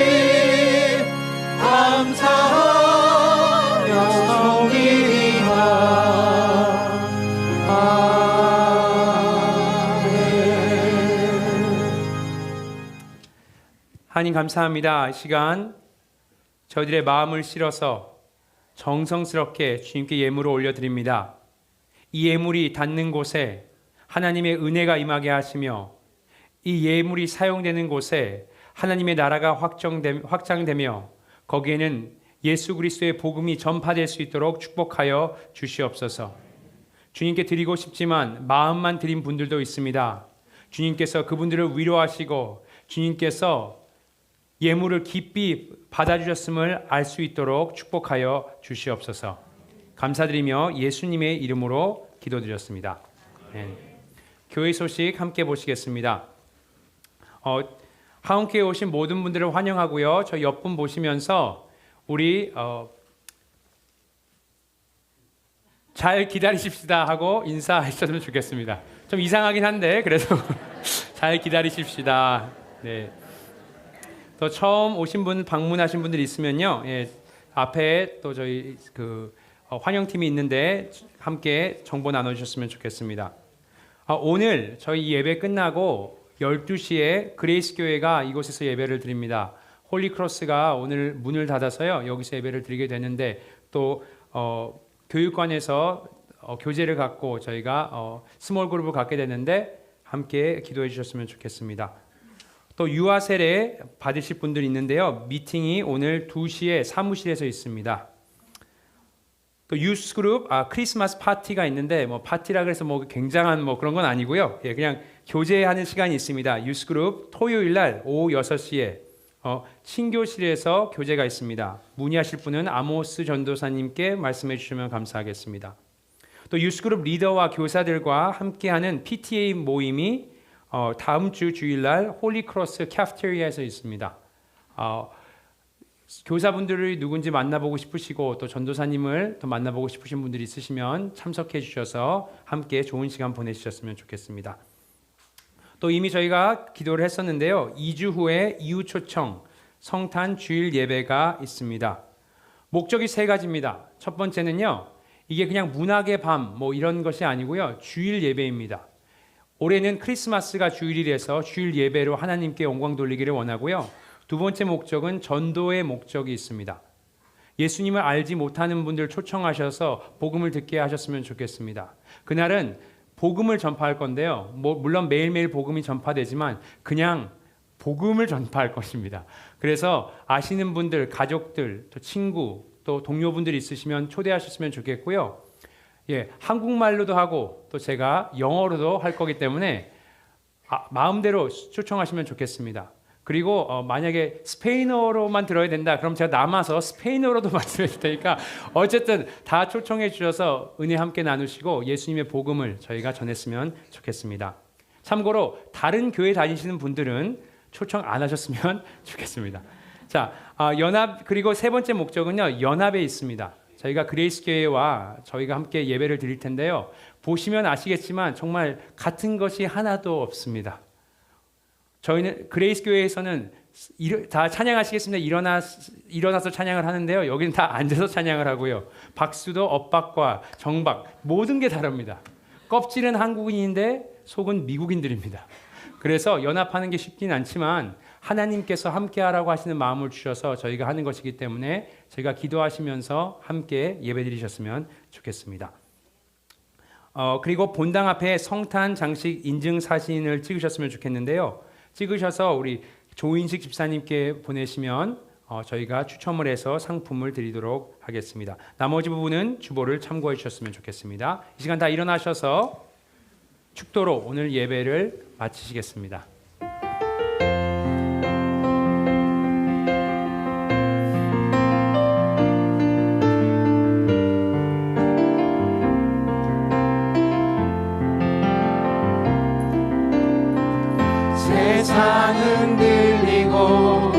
감사하며 섬기리라. 아멘. 하나님 감사합니다. 이 시간 저희들의 마음을 실어서 정성스럽게 주님께 예물을 올려드립니다. 이 예물이 닿는 곳에 하나님의 은혜가 임하게 하시며 이 예물이 사용되는 곳에 하나님의 나라가 확장되며 거기에는 예수 그리스도의 복음이 전파될 수 있도록 축복하여 주시옵소서. 주님께 드리고 싶지만 마음만 드린 분들도 있습니다. 주님께서 그분들을 위로하시고 주님께서 예물을 깊이 받아주셨음을 알 수 있도록 축복하여 주시옵소서. 감사드리며 예수님의 이름으로 기도드렸습니다. 교회 소식 함께 보시겠습니다. 하원교회에 오신 모든 분들을 환영하고요. 저 옆분 보시면서 우리 잘 기다리십시다 하고 인사하셨으면 좋겠습니다. 좀 이상하긴 한데 그래도 잘 기다리십시다. 네. 또 처음 오신 분 방문하신 분들 있으면요. 앞에 또 저희 환영팀이 있는데 함께 정보 나눠주셨으면 좋겠습니다. 오늘 저희 예배 끝나고 12시에 그레이스 교회가 이곳에서 예배를 드립니다. 홀리크로스가 오늘 문을 닫아서요. 여기서 예배를 드리게 되는데 또 교육관에서 교제를 갖고 저희가 스몰 그룹을 갖게 되는데 함께 기도해 주셨으면 좋겠습니다. 또 유아 세례 받으실 분들이 있는데요. 미팅이 오늘 2시에 사무실에서 있습니다. 또 유스 그룹 크리스마스 파티가 있는데 뭐 파티라 그래서 뭐 굉장한 뭐 그런 건 아니고요. 그냥 교제하는 시간이 있습니다. 유스 그룹 토요일 날 오후 6시에 친교실에서 교제가 있습니다. 문의하실 분은 아모스 전도사님께 말씀해 주시면 감사하겠습니다. 또 유스 그룹 리더와 교사들과 함께하는 PTA 모임이 다음 주 주일날 홀리크로스 캐프테리아에서 있습니다. 교사분들이 누군지 만나보고 싶으시고 또 전도사님을 또 만나보고 싶으신 분들이 있으시면 참석해 주셔서 함께 좋은 시간 보내주셨으면 좋겠습니다. 또 이미 저희가 기도를 했었는데요. 2주 후에 이후 초청 성탄 주일 예배가 있습니다. 목적이 3가지입니다. 첫 번째는요. 이게 그냥 문학의 밤 뭐 이런 것이 아니고요. 주일 예배입니다. 올해는 크리스마스가 주일이라서 주일 예배로 하나님께 영광 돌리기를 원하고요. 두 번째 목적은 전도의 목적이 있습니다. 예수님을 알지 못하는 분들 초청하셔서 복음을 듣게 하셨으면 좋겠습니다. 그날은 복음을 전파할 건데요. 물론 매일매일 복음이 전파되지만 그냥 복음을 전파할 것입니다. 그래서 아시는 분들, 가족들, 또 친구, 또 동료분들 있으시면 초대하셨으면 좋겠고요. 한국말로도 하고 또 제가 영어로도 할 거기 때문에 마음대로 초청하시면 좋겠습니다. 그리고 만약에 스페인어로만 들어야 된다 그럼 제가 남아서 스페인어로도 말씀해 줄 테니까 어쨌든 다 초청해 주셔서 은혜 함께 나누시고 예수님의 복음을 저희가 전했으면 좋겠습니다. 참고로 다른 교회 다니시는 분들은 초청 안 하셨으면 좋겠습니다. 자, 연합 그리고 세 번째 목적은요. 연합에 있습니다. 저희가 그레이스 교회와 저희가 함께 예배를 드릴 텐데요. 보시면 아시겠지만 정말 같은 것이 하나도 없습니다. 저희는 그레이스 교회에서는 다 찬양하시겠습니다. 일어나서 찬양을 하는데요. 여기는 다 앉아서 찬양을 하고요. 박수도 엇박과 정박 모든 게 다릅니다. 껍질은 한국인인데 속은 미국인들입니다. 그래서 연합하는 게 쉽진 않지만 하나님께서 함께하라고 하시는 마음을 주셔서 저희가 하는 것이기 때문에 저희가 기도하시면서 함께 예배드리셨으면 좋겠습니다. 그리고 본당 앞에 성탄 장식 인증 사진을 찍으셨으면 좋겠는데요. 찍으셔서 우리 조인식 집사님께 보내시면 저희가 추첨을 해서 상품을 드리도록 하겠습니다. 나머지 부분은 주보를 참고해 주셨으면 좋겠습니다. 이 시간 다 일어나셔서 축도로 오늘 예배를 마치시겠습니다. 세상은 들리고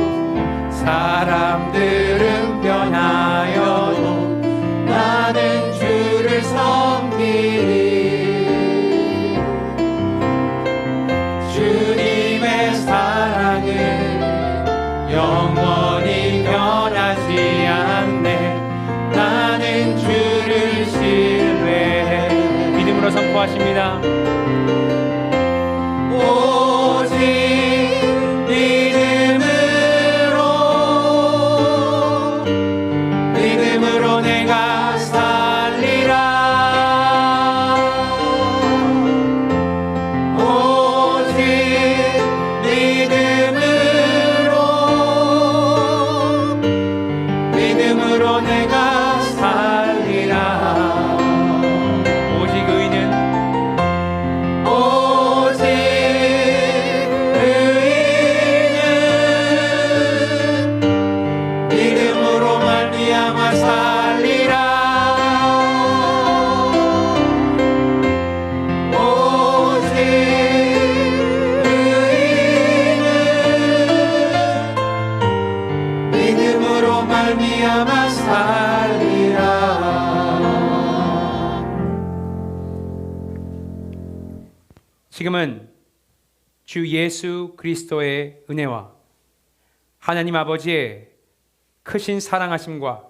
사람들은 변하여도 나는 주를 섬기리. 주님의 사랑은 영원히 변하지 않네. 나는 주를 신뢰해. 믿음으로 선포하십니다. 오직 믿음으로 믿음으로 내가 살리라. 오직 의인은 오직 의인은 믿음으로 말미암아 살리라. 오직 의인은 믿음으로 말미암아 살리라. 지금은 주 예수 그리스도의 은혜와 하나님 아버지의 크신 사랑하심과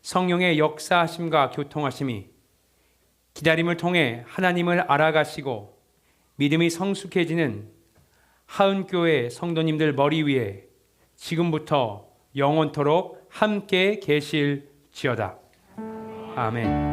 성령의 역사하심과 교통하심이 기다림을 통해 하나님을 알아가시고 믿음이 성숙해지는 하은교회 성도님들 머리 위에 지금부터 영원토록 함께 계실지어다. 아멘.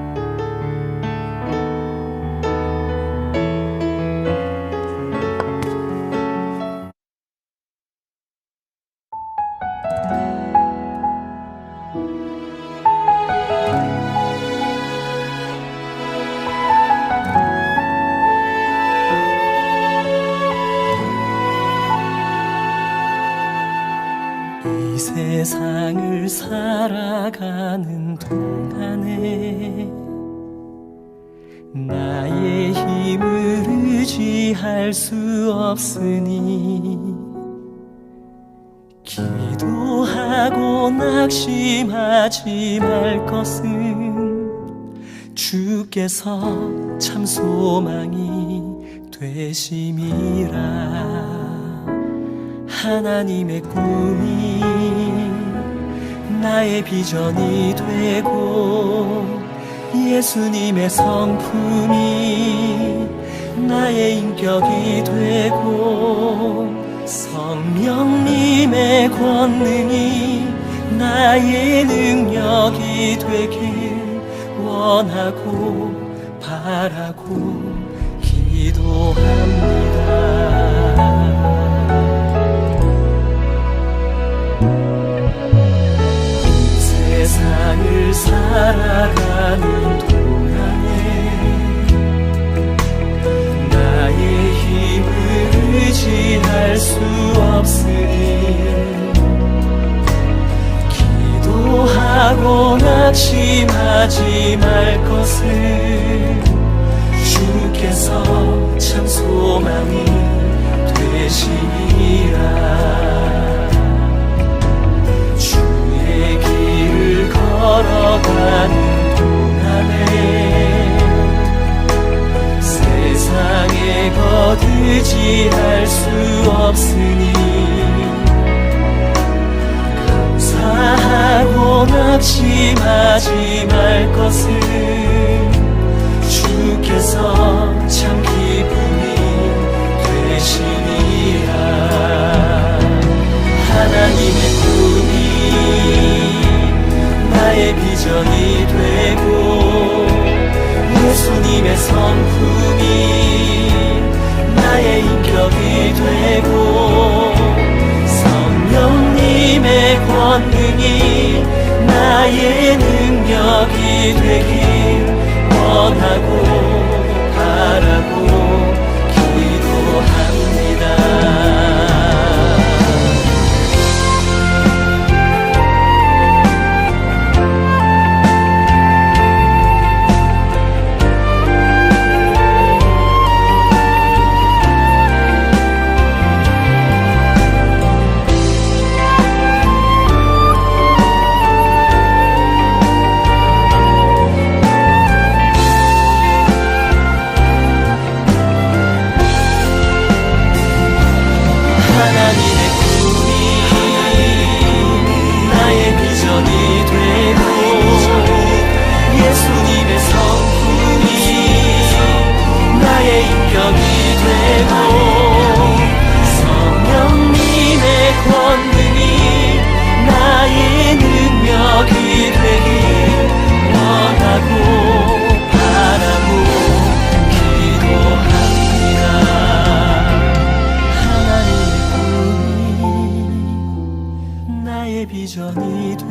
이 세상을 살아가는 동안에 나의 힘을 의지할 수 없으니 기도하고 낙심하지 말 것은 주께서 참 소망이 되심이라. 하나님의 꿈이 나의 비전이 되고 예수님의 성품이 나의 인격이 되고 성령님의 권능이 나의 능력이 되길 원하고 바라고 기도합니다. 세상을 살아가는 동안에 나의 힘을 의지할 수 없으니 기도하고 낙심하지 말 것을 주께서 참 소망이 되시니라. 길을 걸어가는 동안에 세상에 거두지할 수 없으니 감사하고 낙심하지 말 것을 주께서 참 기쁨이 되시니라. 하나님의 꿈이 나의 비전이 되고 예수님의 성품이 나의 인격이 되고 성령님의 권능이 나의 능력이 되길 원하고 바라고 기도합니다.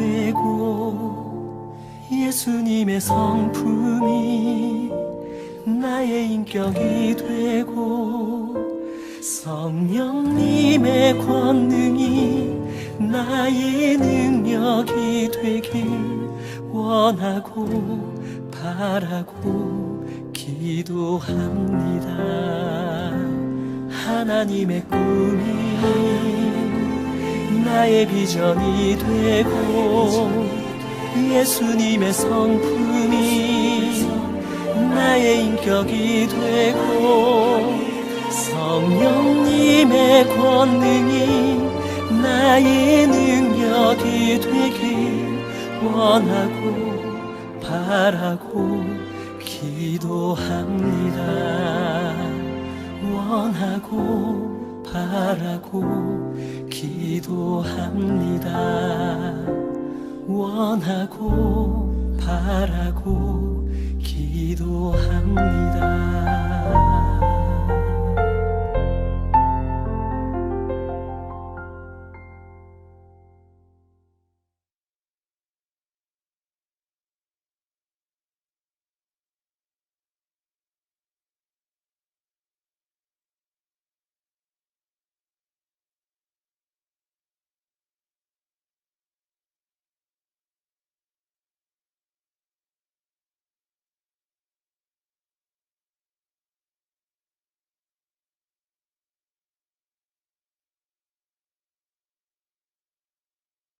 되고 예수님의 성품이 나의 인격이 되고 성령님의 권능이 나의 능력이 되길 원하고 바라고 기도합니다. 하나님의 꿈이 나의 비전이 되고 예수님의 성품이 나의 인격이 되고 성령님의 권능이 나의 능력이 되길 원하고 바라고 기도합니다. 원하고 바라고 기도합니다. 원하고 바라고 기도합니다.